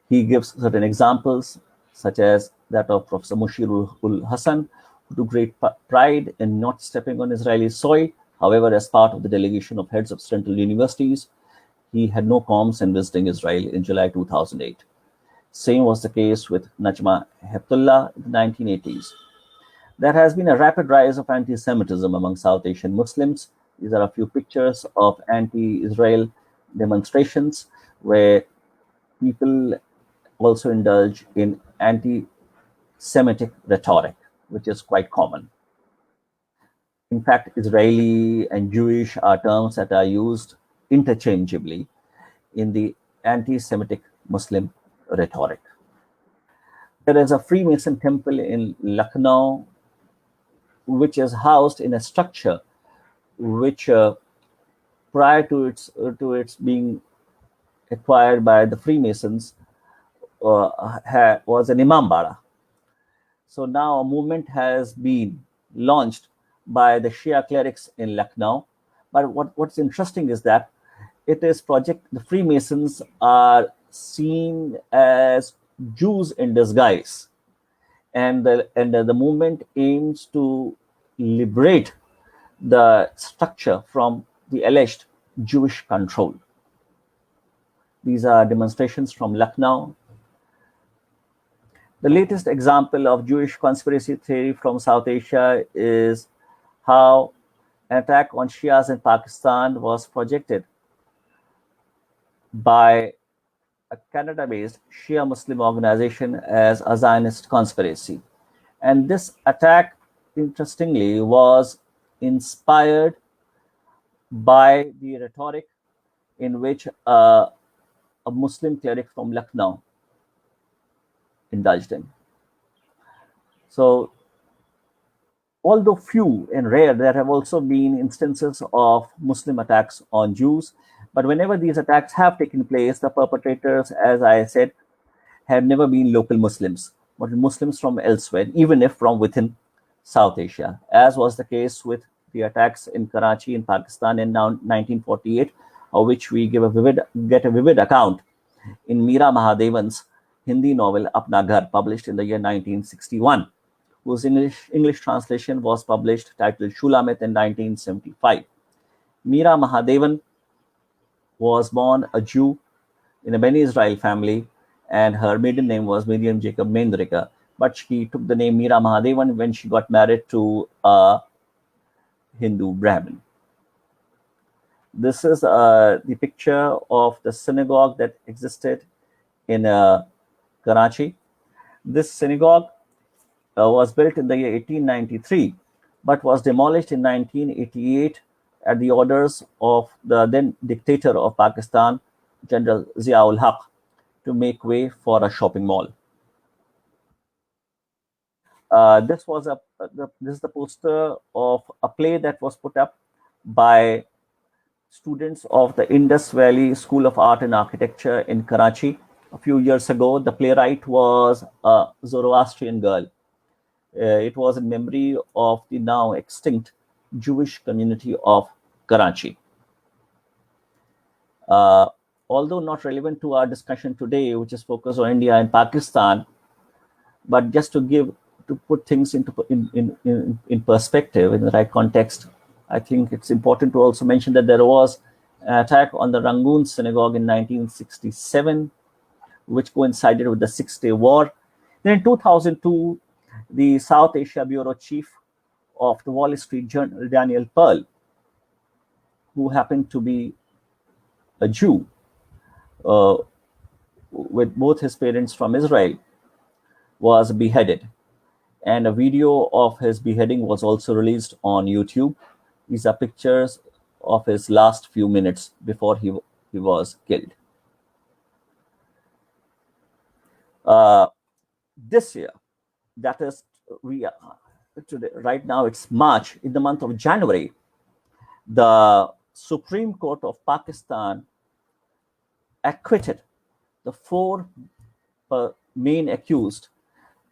B: He gives certain examples, such as that of Professor Mushir-ul Hassan, who took great pride in not stepping on Israeli soil. However, as part of the delegation of heads of central universities, he had no qualms in visiting Israel in July 2008. Same was the case with Najma Heptullah in the 1980s. There has been a rapid rise of anti-Semitism among South Asian Muslims. These are a few pictures of anti-Israel demonstrations where people also indulge in anti-Semitic rhetoric, which is quite common. In fact, Israeli and Jewish are terms that are used interchangeably in the anti-Semitic Muslim rhetoric. There is a Freemason temple in Lucknow, which is housed in a structure which, prior to its being acquired by the Freemasons, was an imambara. So now a movement has been launched by the Shia clerics in Lucknow. But what's interesting is that the Freemasons are seen as Jews in disguise, and the movement aims to liberate the structure from the alleged Jewish control. These are demonstrations from Lucknow. The latest example of Jewish conspiracy theory from South Asia is how an attack on Shias in Pakistan was projected by a Canada-based Shia Muslim organization as a Zionist conspiracy. And this attack, interestingly, was inspired by the rhetoric in which a Muslim cleric from Lucknow indulged in. So, although few and rare, there have also been instances of Muslim attacks on Jews. But whenever these attacks have taken place, the perpetrators, as I said, have never been local Muslims, but Muslims from elsewhere, even if from within South Asia, as was the case with the attacks in Karachi in Pakistan in 1948, of which we get a vivid account in Meera Mahadevan's Hindi novel Apna Ghar, published in the year 1961, whose English translation was published titled Shulamit in 1975. Meera Mahadevan was born a Jew in a Beni Israel family, and her maiden name was Miriam Jacob Mendrika, but she took the name Meera Mahadevan when she got married to a Hindu Brahmin. This is the picture of the synagogue that existed in Karachi. This synagogue was built in the year 1893, but was demolished in 1988 at the orders of the then dictator of Pakistan, General Zia-ul Haq, to make way for a shopping mall. This is the poster of a play that was put up by students of the Indus Valley School of Art and Architecture in Karachi. A few years ago, the playwright was a Zoroastrian girl. It was in memory of the now extinct Jewish community of Karachi. Although not relevant to our discussion today, which is focused on India and Pakistan, but just to put things in perspective, in the right context, I think it's important to also mention that there was an attack on the Rangoon synagogue in 1967, which coincided with the Six-Day War. Then in 2002, the South Asia Bureau Chief of the Wall Street Journal, Daniel Pearl, who happened to be a Jew, with both his parents from Israel, was beheaded. And a video of his beheading was also released on YouTube. These are pictures of his last few minutes before he was killed. This year, that is, today, right now it's March, in the month of January, the Supreme Court of Pakistan acquitted the 4 main accused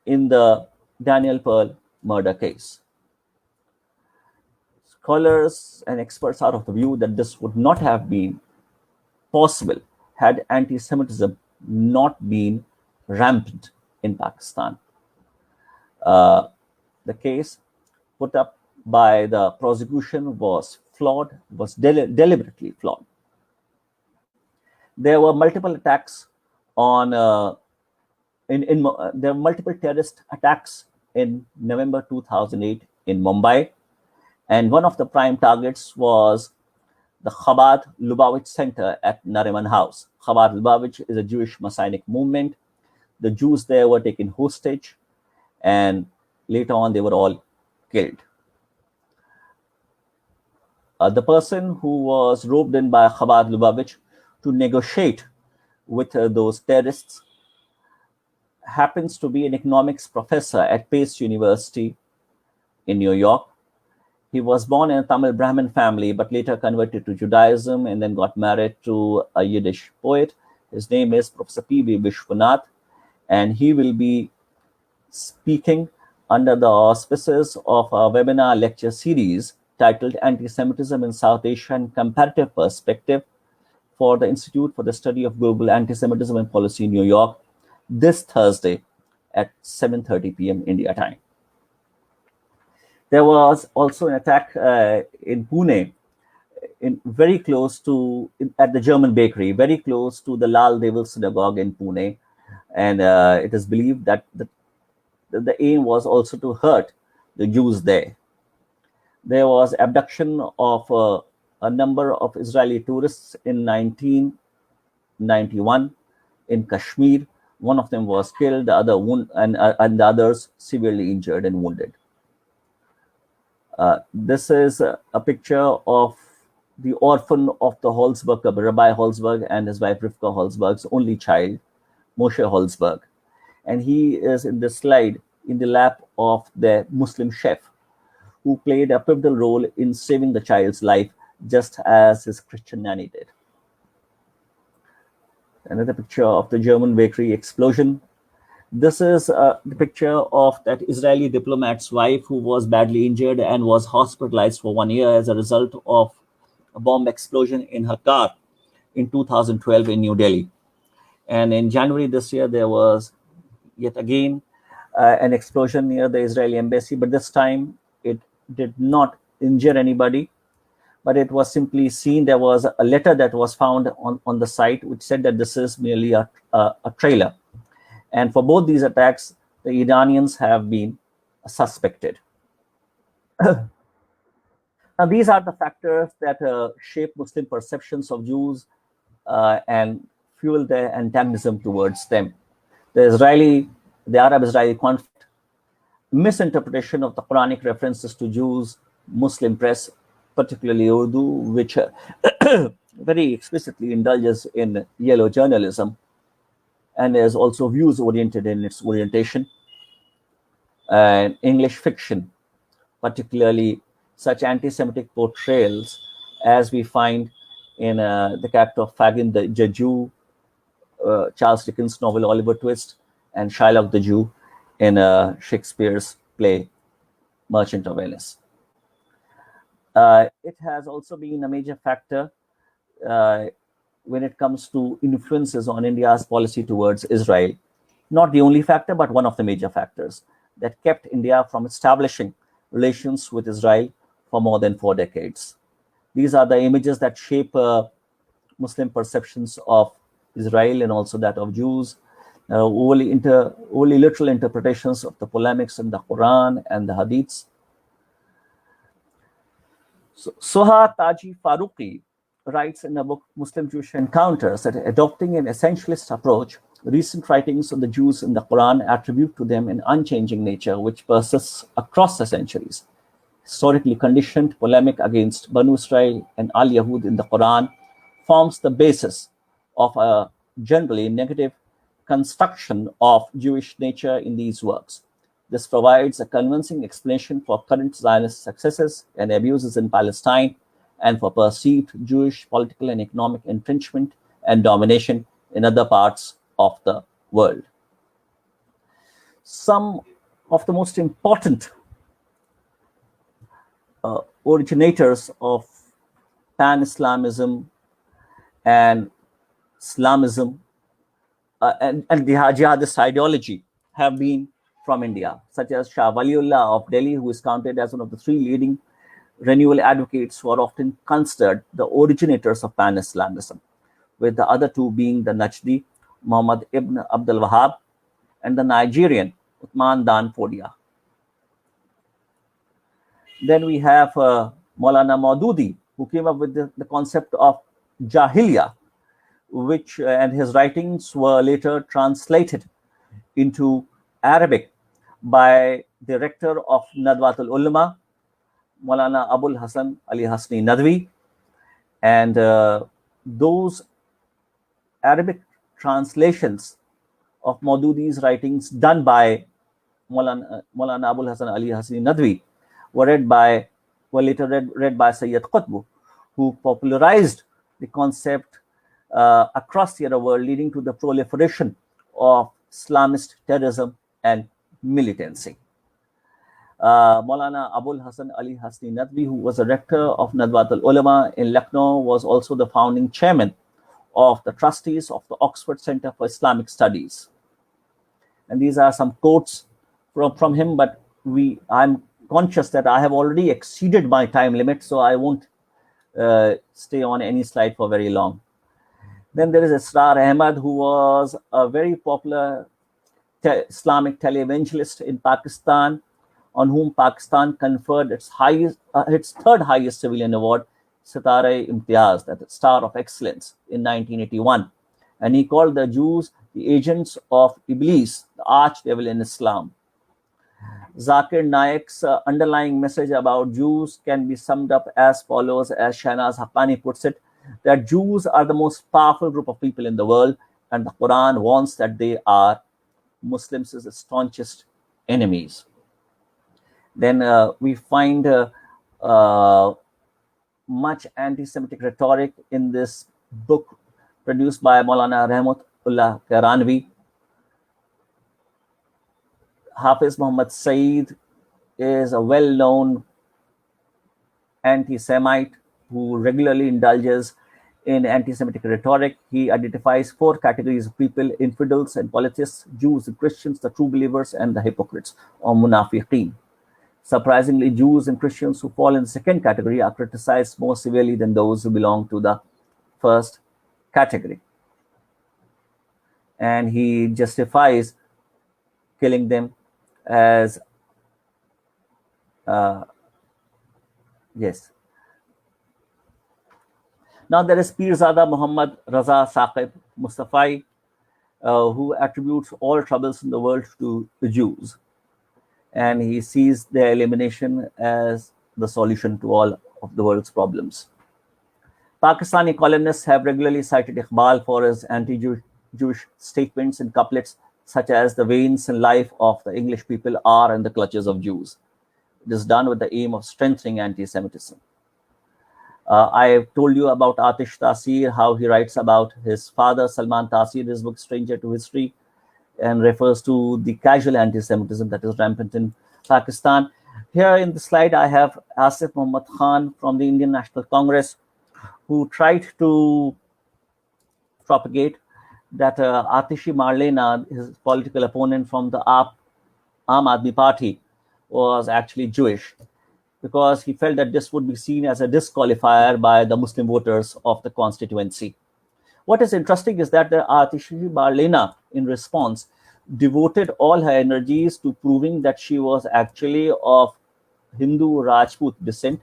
B: in the Daniel Pearl murder case. Scholars and experts are of the view that this would not have been possible had anti-Semitism not been rampant in Pakistan. The case put up by the prosecution was flawed, was deliberately flawed. There were multiple attacks on there were multiple terrorist attacks in November 2008 in Mumbai, and one of the prime targets was the Chabad Lubavitch Center at Nariman House. Chabad Lubavitch is a Jewish Messianic movement. The Jews there were taken hostage, and later on they were all killed. The person who was roped in by Chabad Lubavitch to negotiate with those terrorists happens to be an economics professor at Pace University in New York. He was born in a Tamil Brahmin family, but later converted to Judaism and then got married to a Yiddish poet. His name is Professor P.B. Vishwanath, and he will be speaking under the auspices of a webinar lecture series titled Anti-Semitism in South Asia and Comparative Perspective for the Institute for the Study of Global Anti-Semitism and Policy in New York, this Thursday at 7:30 p.m. India time. There was also an attack in Pune very close to, at the German bakery, very close to the Lal Devil Synagogue in Pune. And it is believed that the aim was also to hurt the Jews there. There was abduction of a number of Israeli tourists in 1991 in Kashmir. One of them was killed, the other and the others severely injured and wounded. This is a picture of the orphan of the Holzberg, Rabbi Holzberg, and his wife Rivka Holzberg's only child, Moshe Holzberg. And he is in this slide in the lap of the Muslim chef who played a pivotal role in saving the child's life, just as his Christian nanny did. Another picture of the German bakery explosion. This is the picture of that Israeli diplomat's wife who was badly injured and was hospitalized for 1 year as a result of a bomb explosion in her car in 2012 in New Delhi. And in January this year, there was yet again an explosion near the Israeli embassy, but this time it did not injure anybody, but it was simply seen. There was a letter that was found on the site which said that this is merely a trailer. And for both these attacks, the Iranians have been suspected. Now, these are the factors that shape Muslim perceptions of Jews and fuel their antagonism towards them. The Arab-Israeli conflict, misinterpretation of the Quranic references to Jews, Muslim press, particularly Urdu, which very explicitly indulges in yellow journalism and is also views-oriented in its orientation, and English fiction, particularly such anti-Semitic portrayals as we find in The Character of Fagin the Jew, Charles Dickens' novel Oliver Twist, and Shylock the Jew in Shakespeare's play Merchant of Venice. It has also been a major factor when it comes to influences on India's policy towards Israel. Not the only factor, but one of the major factors that kept India from establishing relations with Israel for more than 4 decades. These are the images that shape Muslim perceptions of Israel and also that of Jews. Only literal interpretations of the polemics in the Quran and the Hadiths. Soha Taji Faruqi writes in a book, Muslim-Jewish Encounters, that adopting an essentialist approach, recent writings on the Jews in the Quran attribute to them an unchanging nature which persists across the centuries. Historically conditioned polemic against Banu Israel and Al-Yahud in the Quran forms the basis of a generally negative construction of Jewish nature in these works. This provides a convincing explanation for current Zionist successes and abuses in Palestine and for perceived Jewish political and economic entrenchment and domination in other parts of the world. Some of the most important originators of pan-Islamism and Islamism and the jihadist ideology have been from India, such as Shah Waliullah of Delhi, who is counted as one of the 3 leading renewal advocates who are often considered the originators of pan-Islamism, with the other 2 being the Najdi, Muhammad ibn Abdul Wahab, and the Nigerian, Uthman Dan Fodia. Then we have Maulana Maududi, who came up with the concept of Jahiliya, which and his writings were later translated into Arabic by the rector of Nadwat al-Ulama, Maulana Abul Hasan Ali Hasni Nadwi, and those Arabic translations of Maududi's writings done by Maulana Abul Hasan Ali Hasni Nadwi were later read by Sayyid Qutb, who popularized the concept across the Arab world, leading to the proliferation of Islamist terrorism and militancy. Maulana Abul Hasan Ali Hasni Nadwi, who was a rector of Nadwat al-Ulama in Lucknow, was also the founding chairman of the trustees of the Oxford Center for Islamic Studies. And these are some quotes from him, but I'm conscious that I have already exceeded my time limit, so I won't stay on any slide for very long. Then there is Asrar Ahmad, who was a very popular Islamic televangelist in Pakistan, on whom Pakistan conferred its third highest civilian award, Sitare-Imtiaz, that is Star of Excellence, in 1981. And he called the Jews the agents of Iblis, the archdevil in Islam. Zakir Naik's underlying message about Jews can be summed up as follows, as Shahnaz Haqqani puts it, that Jews are the most powerful group of people in the world, and the Quran warns that they are Muslims' staunchest enemies. Then we find much anti-Semitic rhetoric in this book produced by Maulana Rahmatullah Karanvi. Hafiz Muhammad Saeed is a well-known anti-Semite who regularly indulges in anti-Semitic rhetoric. He identifies four categories of people: infidels and polytheists, Jews and Christians, the true believers, and the hypocrites, or munafiqeen. Surprisingly, Jews and Christians who fall in the second category are criticized more severely than those who belong to the first category. And he justifies killing them as yes. Now there is Pirzada Muhammad Raza Saqib Mustafai, who attributes all troubles in the world to the Jews, and he sees their elimination as the solution to all of the world's problems. Pakistani columnists have regularly cited Iqbal for his anti-Jewish statements in couplets such as "the veins and life of the English people are in the clutches of Jews." It is done with the aim of strengthening anti-Semitism. I have told you about Atish Taseer, how he writes about his father, Salman Taseer, in his book Stranger to History, and refers to the casual anti-Semitism that is rampant in Pakistan. Here in the slide, I have Asif Muhammad Khan from the Indian National Congress, who tried to propagate that Atishi Marlena, his political opponent from the Aam Aadmi Party, was actually Jewish, because he felt that this would be seen as a disqualifier by the Muslim voters of the constituency. What is interesting is that Atishi Marlena, in response, devoted all her energies to proving that she was actually of Hindu Rajput descent,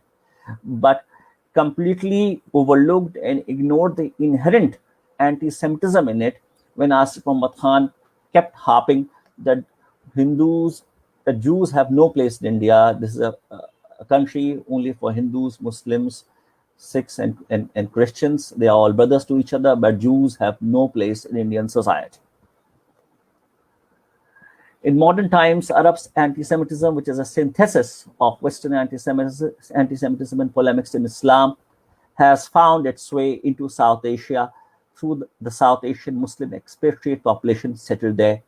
B: but completely overlooked and ignored the inherent anti-Semitism in it when Asif Muhammad Khan kept harping that Jews have no place in India. This is a country only for Hindus, Muslims, Sikhs, and Christians. They are all brothers to each other, but Jews have no place in Indian society. In modern times, Arab's anti-Semitism, which is a synthesis of Western anti-Semitism and polemics in Islam, has found its way into South Asia through the South Asian Muslim expatriate population settled there,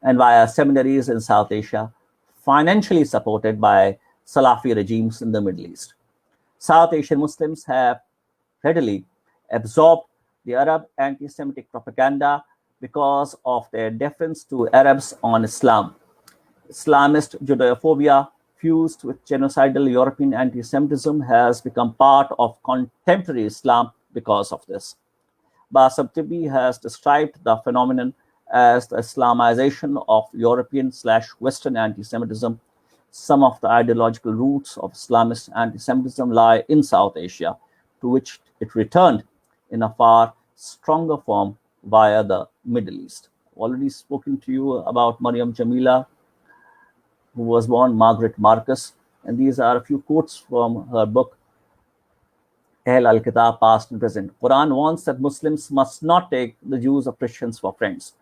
B: and via seminaries in South Asia, financially supported by Salafi regimes in the Middle East. South Asian Muslims have readily absorbed the Arab anti-Semitic propaganda because of their deference to Arabs on Islam. Islamist Judeophobia fused with genocidal European anti-Semitism has become part of contemporary Islam because of this. Bassam Tibi has described the phenomenon as the Islamization of European/Western anti-Semitism. Some of the ideological roots of Islamist anti-Semitism lie in South Asia, to which it returned in a far stronger form via the Middle East. I've already spoken to you about Maryam Jamila, who was born Margaret Marcus, and these are a few quotes from her book, Ahl al-Kitab, Past and Present. Quran warns that Muslims must not take the Jews or Christians for friends.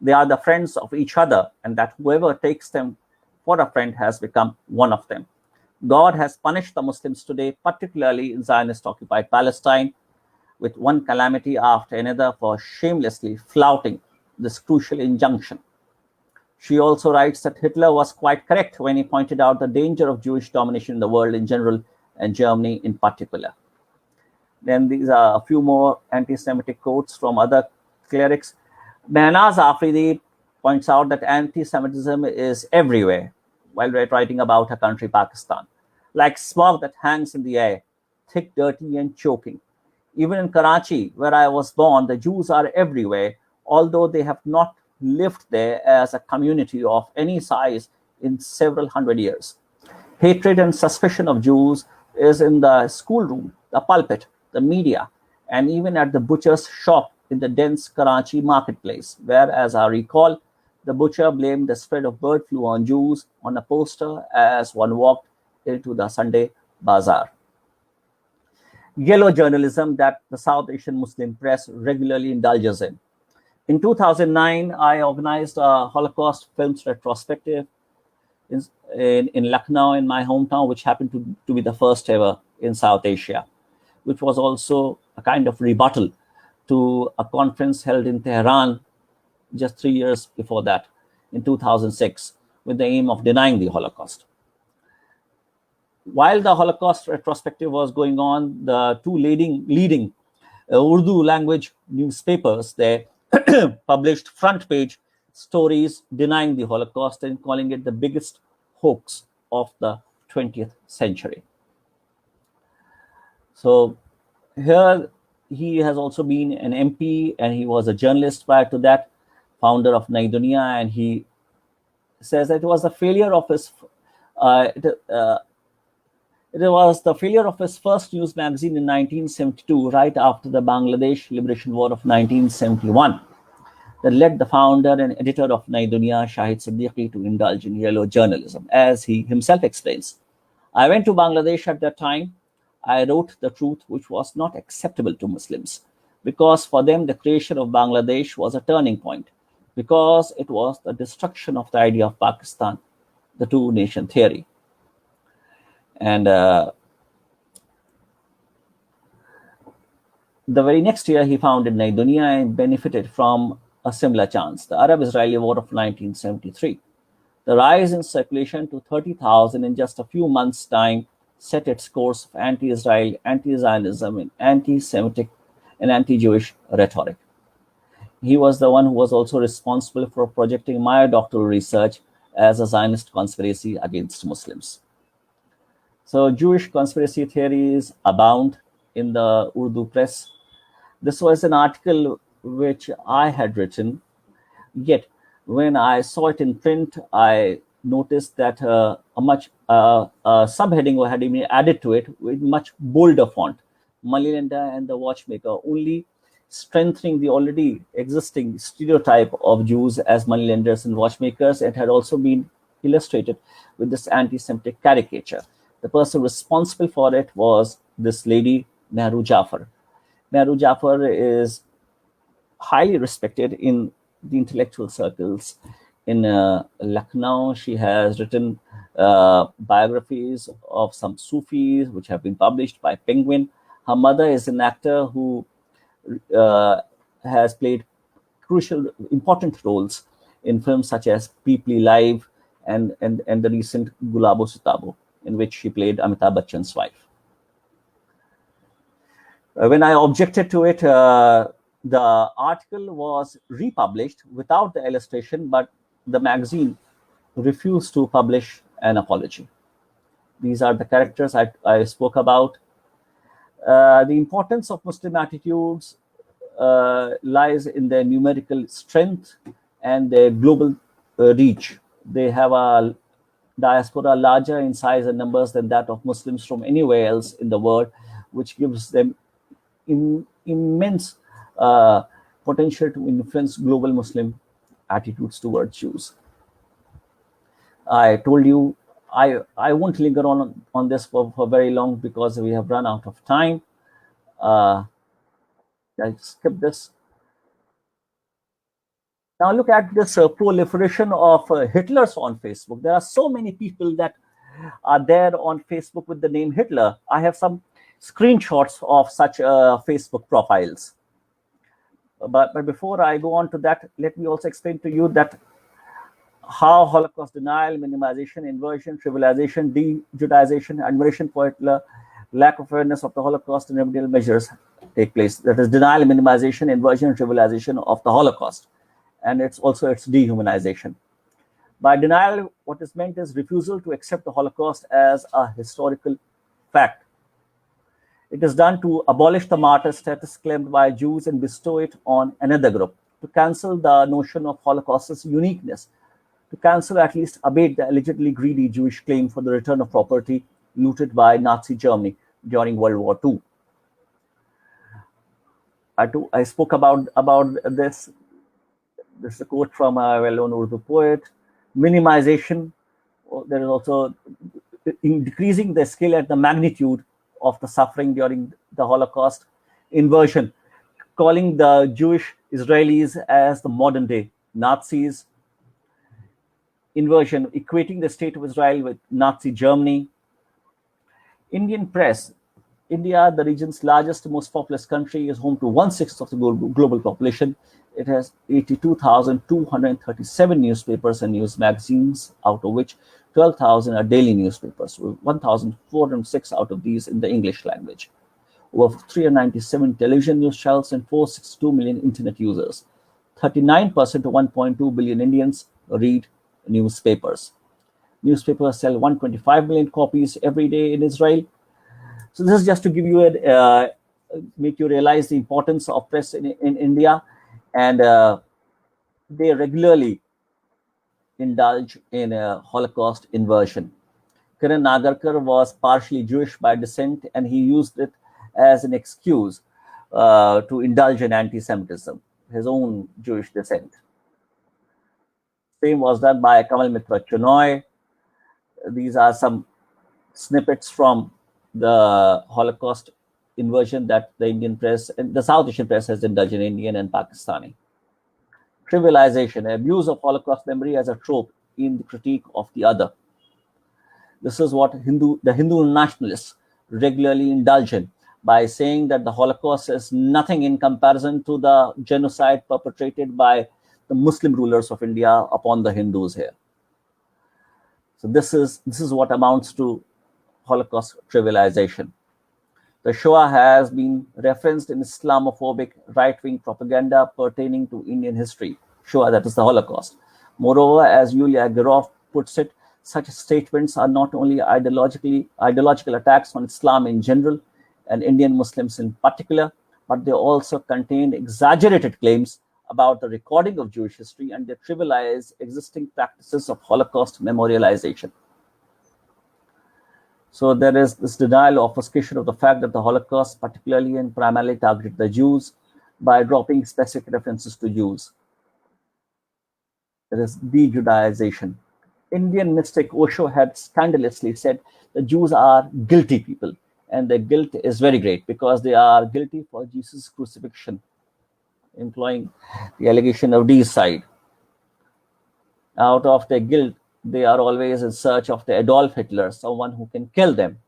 B: They are the friends of each other, and that whoever takes them for a friend has become one of them. God has punished the Muslims today, particularly in Zionist-occupied Palestine, with one calamity after another for shamelessly flouting this crucial injunction. She also writes that Hitler was quite correct when he pointed out the danger of Jewish domination in the world in general and Germany in particular. Then these are a few more anti-Semitic quotes from other clerics. Mehnaz Aafreedi points out that anti-Semitism is everywhere while writing about her country, Pakistan. Like smoke that hangs in the air, thick, dirty, and choking. Even in Karachi, where I was born, the Jews are everywhere, although they have not lived there as a community of any size in several hundred years. Hatred and suspicion of Jews is in the schoolroom, the pulpit, the media, and even at the butcher's shop in the dense Karachi marketplace, where, as I recall, the butcher blamed the spread of bird flu on Jews on a poster as one walked into the Sunday bazaar. Yellow journalism that the South Asian Muslim press regularly indulges in. In 2009, I organized a Holocaust films retrospective in Lucknow, in my hometown, which happened to be the first ever in South Asia, which was also a kind of rebuttal to a conference held in Tehran just 3 years before that, in 2006, with the aim of denying the Holocaust. While the Holocaust retrospective was going on, the two leading Urdu language newspapers there published front page stories denying the Holocaust and calling it the biggest hoax of the 20th century. So here he has also been an MP, and he was a journalist prior to that, founder of Nai Duniya, and he says that it was the failure of his first news magazine in 1972, right after the Bangladesh Liberation War of 1971, that led the founder and editor of Nai Duniya, Shahid Siddiqui, to indulge in yellow journalism, as he himself explains. I went to Bangladesh at that time. I wrote the truth, which was not acceptable to Muslims, because for them the creation of Bangladesh was a turning point, because it was the destruction of the idea of Pakistan, the two-nation theory. And the very next year, he founded Nai Duniya and benefited from a similar chance, the Arab-Israeli War of 1973. The rise in circulation to 30,000 in just a few months' time set its course of anti-Israel, anti-Zionism, and anti-Semitic and anti-Jewish rhetoric. He was the one who was also responsible for projecting my doctoral research as a Zionist conspiracy against Muslims. So Jewish conspiracy theories abound in the Urdu press. This was an article which I had written, yet when I saw it in print, I noticed that a subheading had been added to it with much bolder font, Moneylender and the Watchmaker, only strengthening the already existing stereotype of Jews as moneylenders and watchmakers. It had also been illustrated with this anti-Semitic caricature. The person responsible for it was this lady, Mehru Jafar. Mehru Jafar is highly respected in the intellectual circles in Lucknow. She has written biographies of some Sufis, which have been published by Penguin. Her mother is an actor who has played important roles in films such as People Live and the recent Gulabo Sitabo, in which she played Amitabh Bachchan's wife. When I objected to it, the article was republished without the illustration, but the magazine refused to publish an apology. These are the characters I spoke about. The importance of Muslim attitudes lies in their numerical strength and their global reach. They have a diaspora larger in size and numbers than that of Muslims from anywhere else in the world, which gives them immense potential to influence global Muslim attitudes towards Jews. I told you I won't linger on this for very long because we have run out of time. I skip this. Now look at this proliferation of Hitlers on Facebook. There are so many people that are there on Facebook with the name Hitler. I have some screenshots of such Facebook profiles. But before I go on to that, let me also explain to you that how Holocaust denial, minimization, inversion, trivialization, de-Judaization, admiration for Hitler, lack of awareness of the Holocaust, and remedial measures take place. That is denial, minimization, inversion, trivialization of the Holocaust. And it's also its dehumanization. By denial, what is meant is refusal to accept the Holocaust as a historical fact. It is done to abolish the martyr status claimed by Jews and bestow it on another group, to cancel the notion of Holocaust's uniqueness, to cancel, at least abate, the allegedly greedy Jewish claim for the return of property looted by Nazi Germany during World War II. I spoke about this. This is a quote from a well-known Urdu poet. Minimization. There is also in decreasing the scale and the magnitude of the suffering during the Holocaust. Inversion, calling the Jewish Israelis as the modern day Nazis. Inversion, equating the state of Israel with Nazi Germany. Indian press. India, the region's largest, most populous country, is home to 1/6 of the global population. It has 82,237 newspapers and news magazines, out of which 12,000 are daily newspapers, with 1,406 out of these in the English language. Over 397 television news channels and 462 million internet users. 39% of 1.2 billion Indians read newspapers. Newspapers sell 125 million copies every day in Israel. So this is just to give you make you realize the importance of press in India, and they regularly indulge in Holocaust inversion. Kiran Nagarkar was partially Jewish by descent, and he used it as an excuse to indulge in anti-Semitism, his own Jewish descent. Same was done by Kamal Mitra Chinoy. These are some snippets from the Holocaust inversion that the Indian press and the South Asian press has indulged in, Indian and Pakistani. Trivialization, abuse of Holocaust memory as a trope in the critique of the other. This is what the Hindu nationalists regularly indulge in by saying that the Holocaust is nothing in comparison to the genocide perpetrated by the Muslim rulers of India upon the Hindus here. So this is what amounts to Holocaust trivialization. The Shoah has been referenced in Islamophobic right-wing propaganda pertaining to Indian history. Shoah, that is the Holocaust. Moreover, as Yulia Gurov puts it, such statements are not only ideological attacks on Islam in general and Indian Muslims in particular, but they also contain exaggerated claims about the recording of Jewish history, and they trivialize existing practices of Holocaust memorialization. So there is this denial or obfuscation of the fact that the Holocaust particularly and primarily targeted the Jews by dropping specific references to Jews. There is de-Judaization. Indian mystic Osho had scandalously said the Jews are guilty people, and their guilt is very great because they are guilty for Jesus' crucifixion, employing the allegation of deicide. Out of their guilt, they are always in search of the Adolf Hitler, someone who can kill them.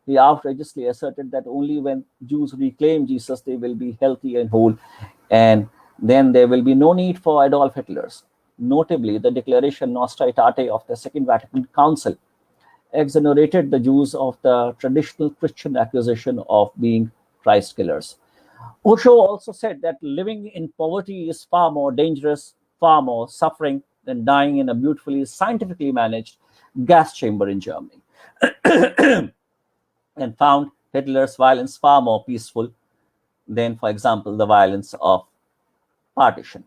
B: He outrageously asserted that only when Jews reclaim Jesus, they will be healthy and whole, and then there will be no need for Adolf Hitlers. Notably, the Declaration Nostra Aetate of the Second Vatican Council exonerated the Jews of the traditional Christian accusation of being Christ killers. Osho also said that living in poverty is far more dangerous, far more suffering than dying in a beautifully scientifically managed gas chamber in Germany, and found Hitler's violence far more peaceful than, for example, the violence of partition.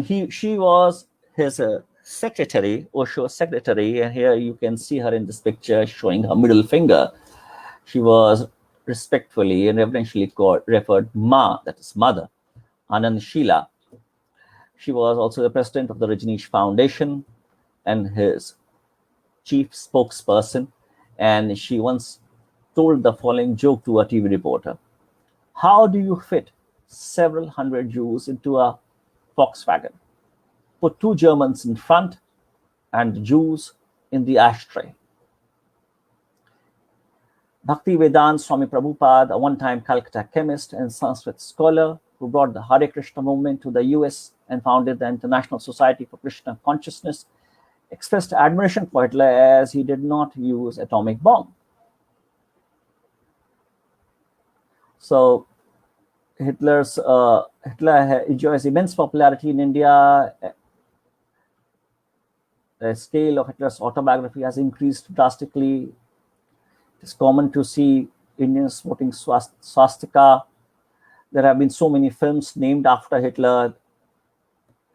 B: She was his secretary, Osho's secretary, and here you can see her in this picture showing her middle finger. She was respectfully and reverentially referred Ma, that is mother, Anand Sheila. She was also the president of the Rajneesh Foundation and his chief spokesperson, and she once told the following joke to a TV reporter: "How do you fit several hundred Jews into a Volkswagen? Put 2 Germans in front and the Jews in the ashtray." Bhaktivedanta Swami Prabhupada, a one-time Calcutta chemist and Sanskrit scholar who brought the Hare Krishna movement to the US and founded the International Society for Krishna Consciousness, expressed admiration for Hitler as he did not use atomic bomb. So Hitler enjoys immense popularity in India. The scale of Hitler's autobiography has increased drastically. It is common to see Indians voting swastika. There have been so many films named after Hitler.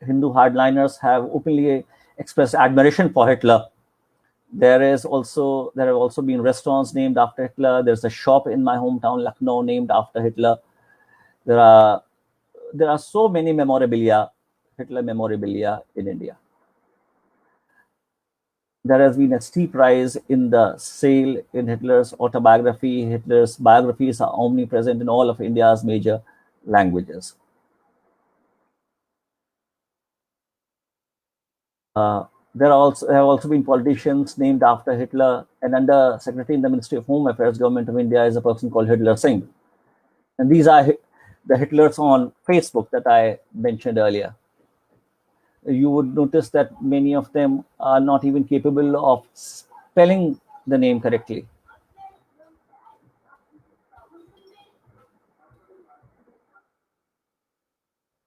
B: Hindu hardliners have openly expressed admiration for Hitler. There have also been restaurants named after Hitler. There's a shop in my hometown, Lucknow, named after Hitler. There are so many Hitler memorabilia in India. There has been a steep rise in the sale in Hitler's autobiography. Hitler's biographies are omnipresent in all of India's major languages. There have also been politicians named after Hitler, and Under Secretary in the Ministry of Home Affairs, Government of India, is a person called Hitler Singh. And these are the Hitlers on Facebook that I mentioned earlier. You would notice that many of them are not even capable of spelling the name correctly.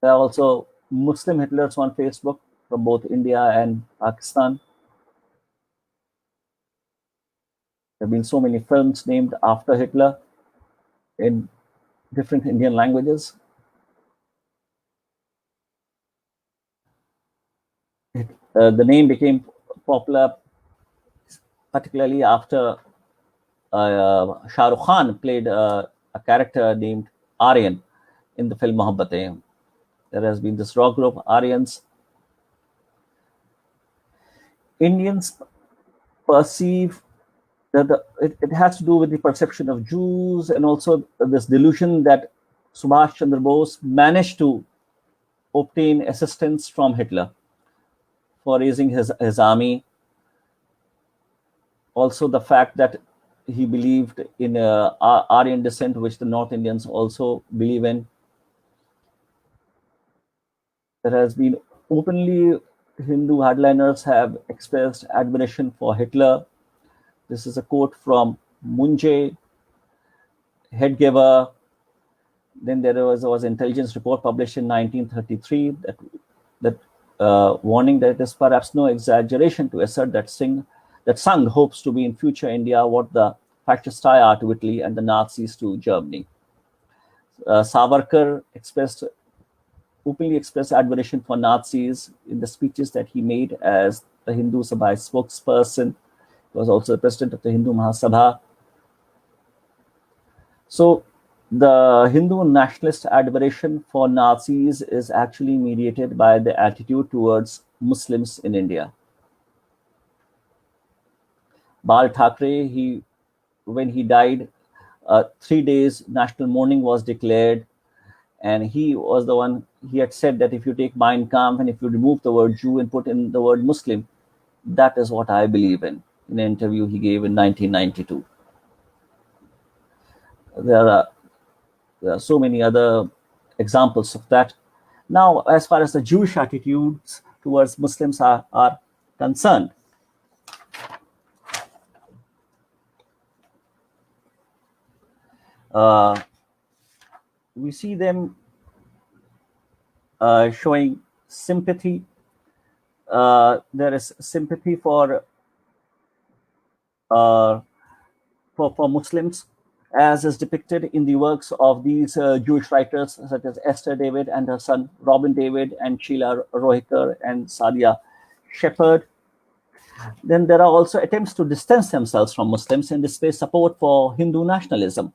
B: There are also Muslim Hitlers on Facebook from both India and Pakistan. There have been so many films named after Hitler in different Indian languages. The name became popular particularly after Shah Rukh Khan played a character named Aryan in the film Mohabbatein. There has been this rock group, Aryans. Indians perceive that it has to do with the perception of Jews, and also this delusion that Subhash Chandra Bose managed to obtain assistance from Hitler for raising his army. Also, the fact that he believed in Aryan descent, which the North Indians also believe in. There has been openly Hindu hardliners have expressed admiration for Hitler. This is a quote from Munje, Headgiver. Then there was an intelligence report published in 1933 that warning that it is perhaps no exaggeration to assert that Sangh hopes to be in future India what the fascists are to Italy and the Nazis to Germany. Savarkar openly expressed admiration for Nazis in the speeches that he made as the Hindu Sabha spokesperson. He was also the president of the Hindu Mahasabha. So the Hindu nationalist admiration for Nazis is actually mediated by the attitude towards Muslims in India. Bal Thackeray, when he died, 3 days national mourning was declared, and he was the one. He had said that if you take Mein Kampf and if you remove the word Jew and put in the word Muslim, that is what I believe in an interview he gave in 1992. There are so many other examples of that. Now, as far as the Jewish attitudes towards Muslims are concerned, we see them showing sympathy. There is sympathy for Muslims, as is depicted in the works of these Jewish writers such as Esther David and her son Robin David and Sheila Rohiker and Sadia Shepard. Then there are also attempts to distance themselves from Muslims and display support for Hindu nationalism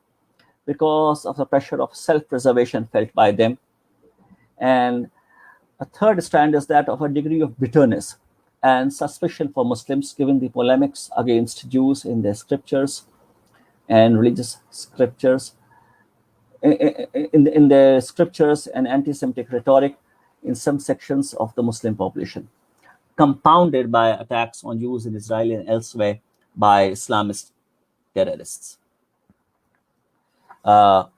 B: because of the pressure of self-preservation felt by them. And a third strand is that of a degree of bitterness and suspicion for Muslims, given the polemics against Jews in their scriptures and religious scriptures, in their scriptures and anti-Semitic rhetoric in some sections of the Muslim population, compounded by attacks on Jews in Israel and elsewhere by Islamist terrorists. As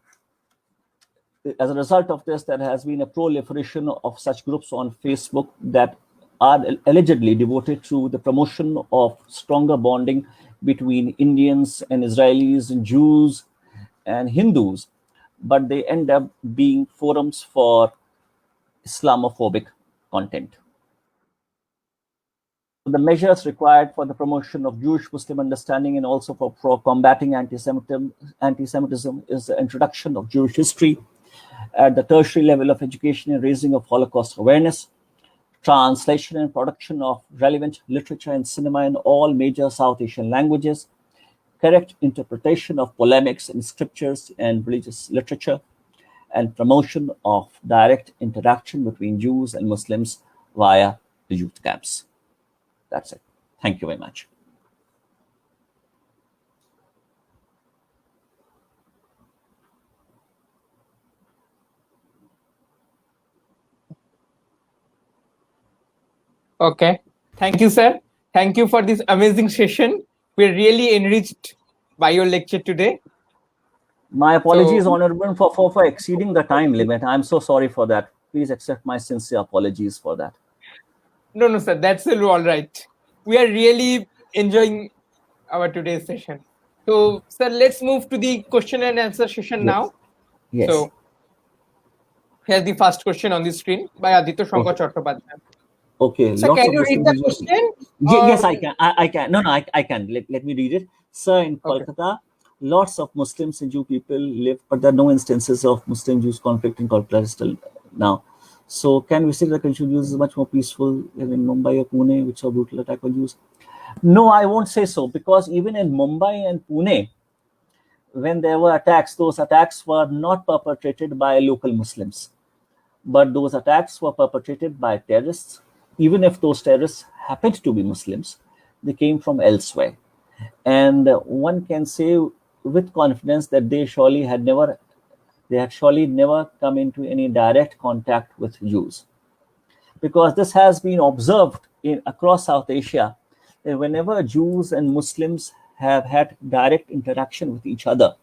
B: a result of this, there has been a proliferation of such groups on Facebook that are allegedly devoted to the promotion of stronger bonding between Indians and Israelis and Jews and Hindus, but they end up being forums for Islamophobic content. the measures required for the promotion of Jewish-Muslim understanding and also for combating anti-Semitism is the introduction of Jewish history at the tertiary level of education and raising of Holocaust awareness, translation and production of relevant literature and cinema in all major South Asian languages, correct interpretation of polemics in scriptures and religious literature, and promotion of direct interaction between Jews and Muslims via the youth camps. That's it. Thank you very much.
A: Okay. Thank you, sir. Thank you for this amazing session. We're really enriched by your lecture today.
B: My apologies, Honorable, for exceeding the time limit. I'm so sorry for that. Please accept my sincere apologies for that.
A: No, sir. That's all right. We are really enjoying our today's session. So, sir, let's move to the question and answer session now.
B: Yes.
A: So, here's the first question on the screen by Aditya Shankar Chattopadhyay.
B: Okay.
A: Sir, can you read the question?
B: Yes, I can. I can. No, I can. Let me read it. Sir, in Kolkata, lots of Muslims and Jew people live, but there are no instances of Muslim-Jews conflict in Kolkata still now. So, can we say that the country is much more peaceful than in Mumbai or Pune, which saw brutal attack on Jews? No, I won't say so, because even in Mumbai and Pune, when there were attacks, those attacks were not perpetrated by local Muslims, but those attacks were perpetrated by terrorists. Even if those terrorists happened to be Muslims, they came from elsewhere. And one can say with confidence that they had surely never come into any direct contact with Jews. Because this has been observed across South Asia, that whenever Jews and Muslims have had direct interaction with each other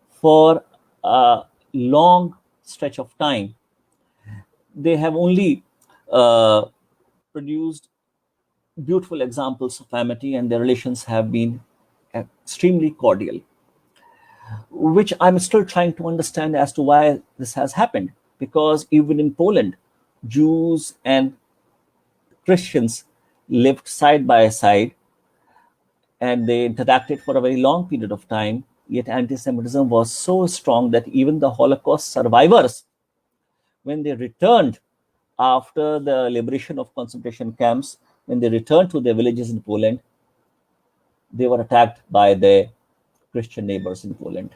B: for a long stretch of time, they have only produced beautiful examples of amity, and their relations have been extremely cordial, which I'm still trying to understand as to why this has happened. Because even in Poland, Jews and Christians lived side by side and they interacted for a very long period of time, yet anti-Semitism was so strong that even the Holocaust survivors, when they returned after the liberation of concentration camps, when they returned to their villages in Poland, they were attacked by their Christian neighbors in Poland,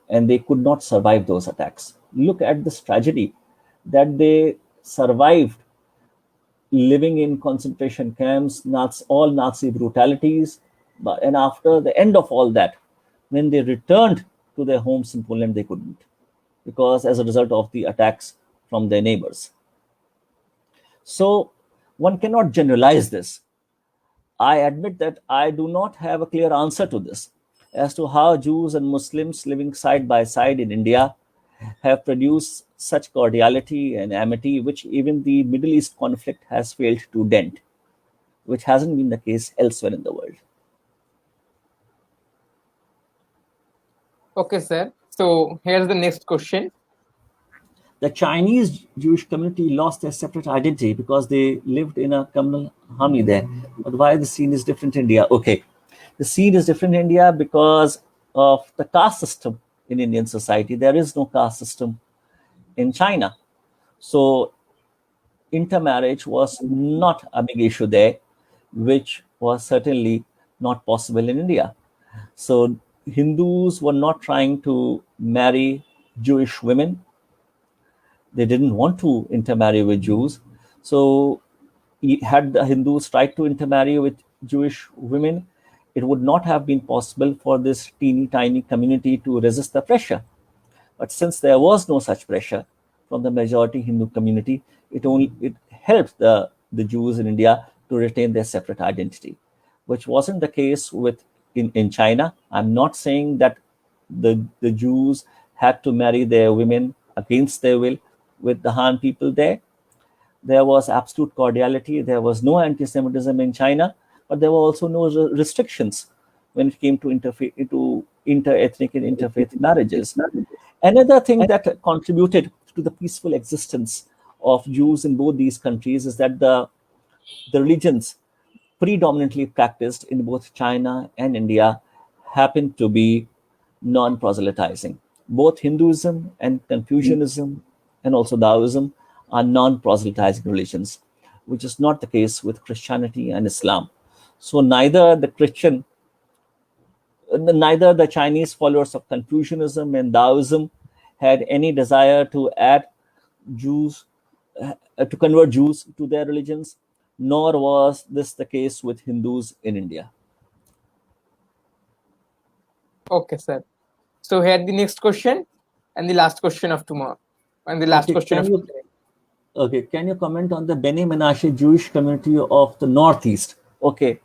B: and they could not survive those attacks. Look at this tragedy, that they survived living in concentration camps, all Nazi brutalities, and after the end of all that, when they returned to their homes in Poland, they couldn't, because as a result of the attacks from their neighbors. So one cannot generalize this. I admit that I do not have a clear answer to this as to how Jews and Muslims living side by side in India have produced such cordiality and amity, which even the Middle East conflict has failed to dent, which hasn't been the case elsewhere in the world.
A: Okay, sir. So here's the next question.
B: The Chinese Jewish community lost their separate identity because they lived in a communal harmony there. But why the scene is different in India? Okay, the scene is different in India because of the caste system in Indian society. There is no caste system in China. So intermarriage was not a big issue there, which was certainly not possible in India. So Hindus were not trying to marry Jewish women. They didn't want to intermarry with Jews. So had the Hindus tried to intermarry with Jewish women, it would not have been possible for this teeny tiny community to resist the pressure. But since there was no such pressure from the majority Hindu community, it helped the Jews in India to retain their separate identity, which wasn't the case in China. I'm not saying that the Jews had to marry their women against their will with the Han people there. There was absolute cordiality. There was no anti-Semitism in China, but there were also no restrictions when it came to inter-ethnic and interfaith marriages. Another thing that contributed to the peaceful existence of Jews in both these countries is that the religions predominantly practiced in both China and India happen to be non-proselytizing. Both Hinduism and Confucianism and also Taoism are non-proselytizing religions, which is not the case with Christianity and Islam. So neither the Chinese followers of Confucianism and Taoism had any desire to add Jews, to convert Jews to their religions, nor was this the case with Hindus in India.
A: Okay, sir. So here the next question and the last question of tomorrow, and the last question of today.
B: Okay, can you comment on the Beni Menashe Jewish community of the Northeast? Okay,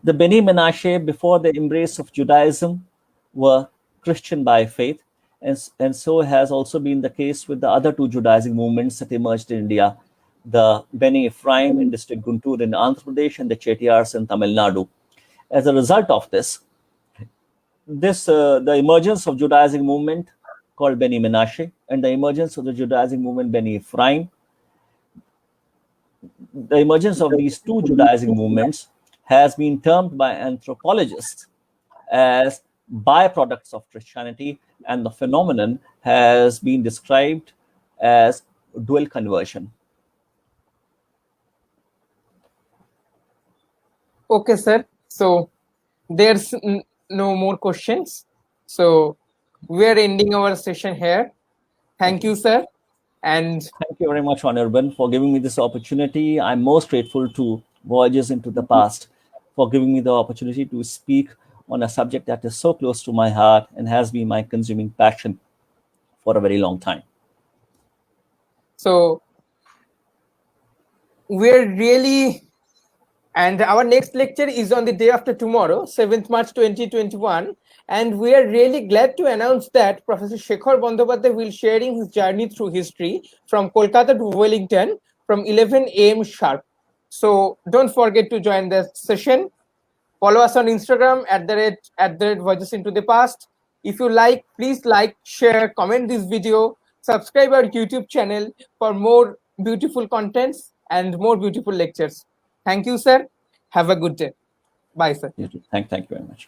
B: the Beni Menashe, before the embrace of Judaism, were Christian by faith, and so has also been the case with the other two Judaizing movements that emerged in India, the Beni Ephraim in district Guntur in Andhra Pradesh and the Chettiars in Tamil Nadu. As a result of this, the emergence of Judaizing movement called Beni Menashe and the emergence of the Judaizing movement Beni Ephraim, the emergence of these two Judaizing movements has been termed by anthropologists as byproducts of Christianity, and the phenomenon has been described as dual conversion.
A: Okay, sir. So there's no more questions. So we're ending our session here. Thank you, sir. And
B: thank you very much, Anirban, for giving me this opportunity. I'm most grateful to Voyages into the Past for giving me the opportunity to speak on a subject that is so close to my heart and has been my consuming passion for a very long time.
A: So we're really, and our next lecture is on the day after tomorrow, 7th March 2021. And we are really glad to announce that Professor Shekhar Bandyopadhyay will sharing his journey through history from Kolkata to Wellington from 11 a.m. sharp. So don't forget to join the session. Follow us on Instagram @ Voyages into the Past. If you like, please like, share, comment this video, subscribe our YouTube channel for more beautiful contents and more beautiful lectures. Thank you, sir. Have a good day. Bye, sir.
B: Thank you very much.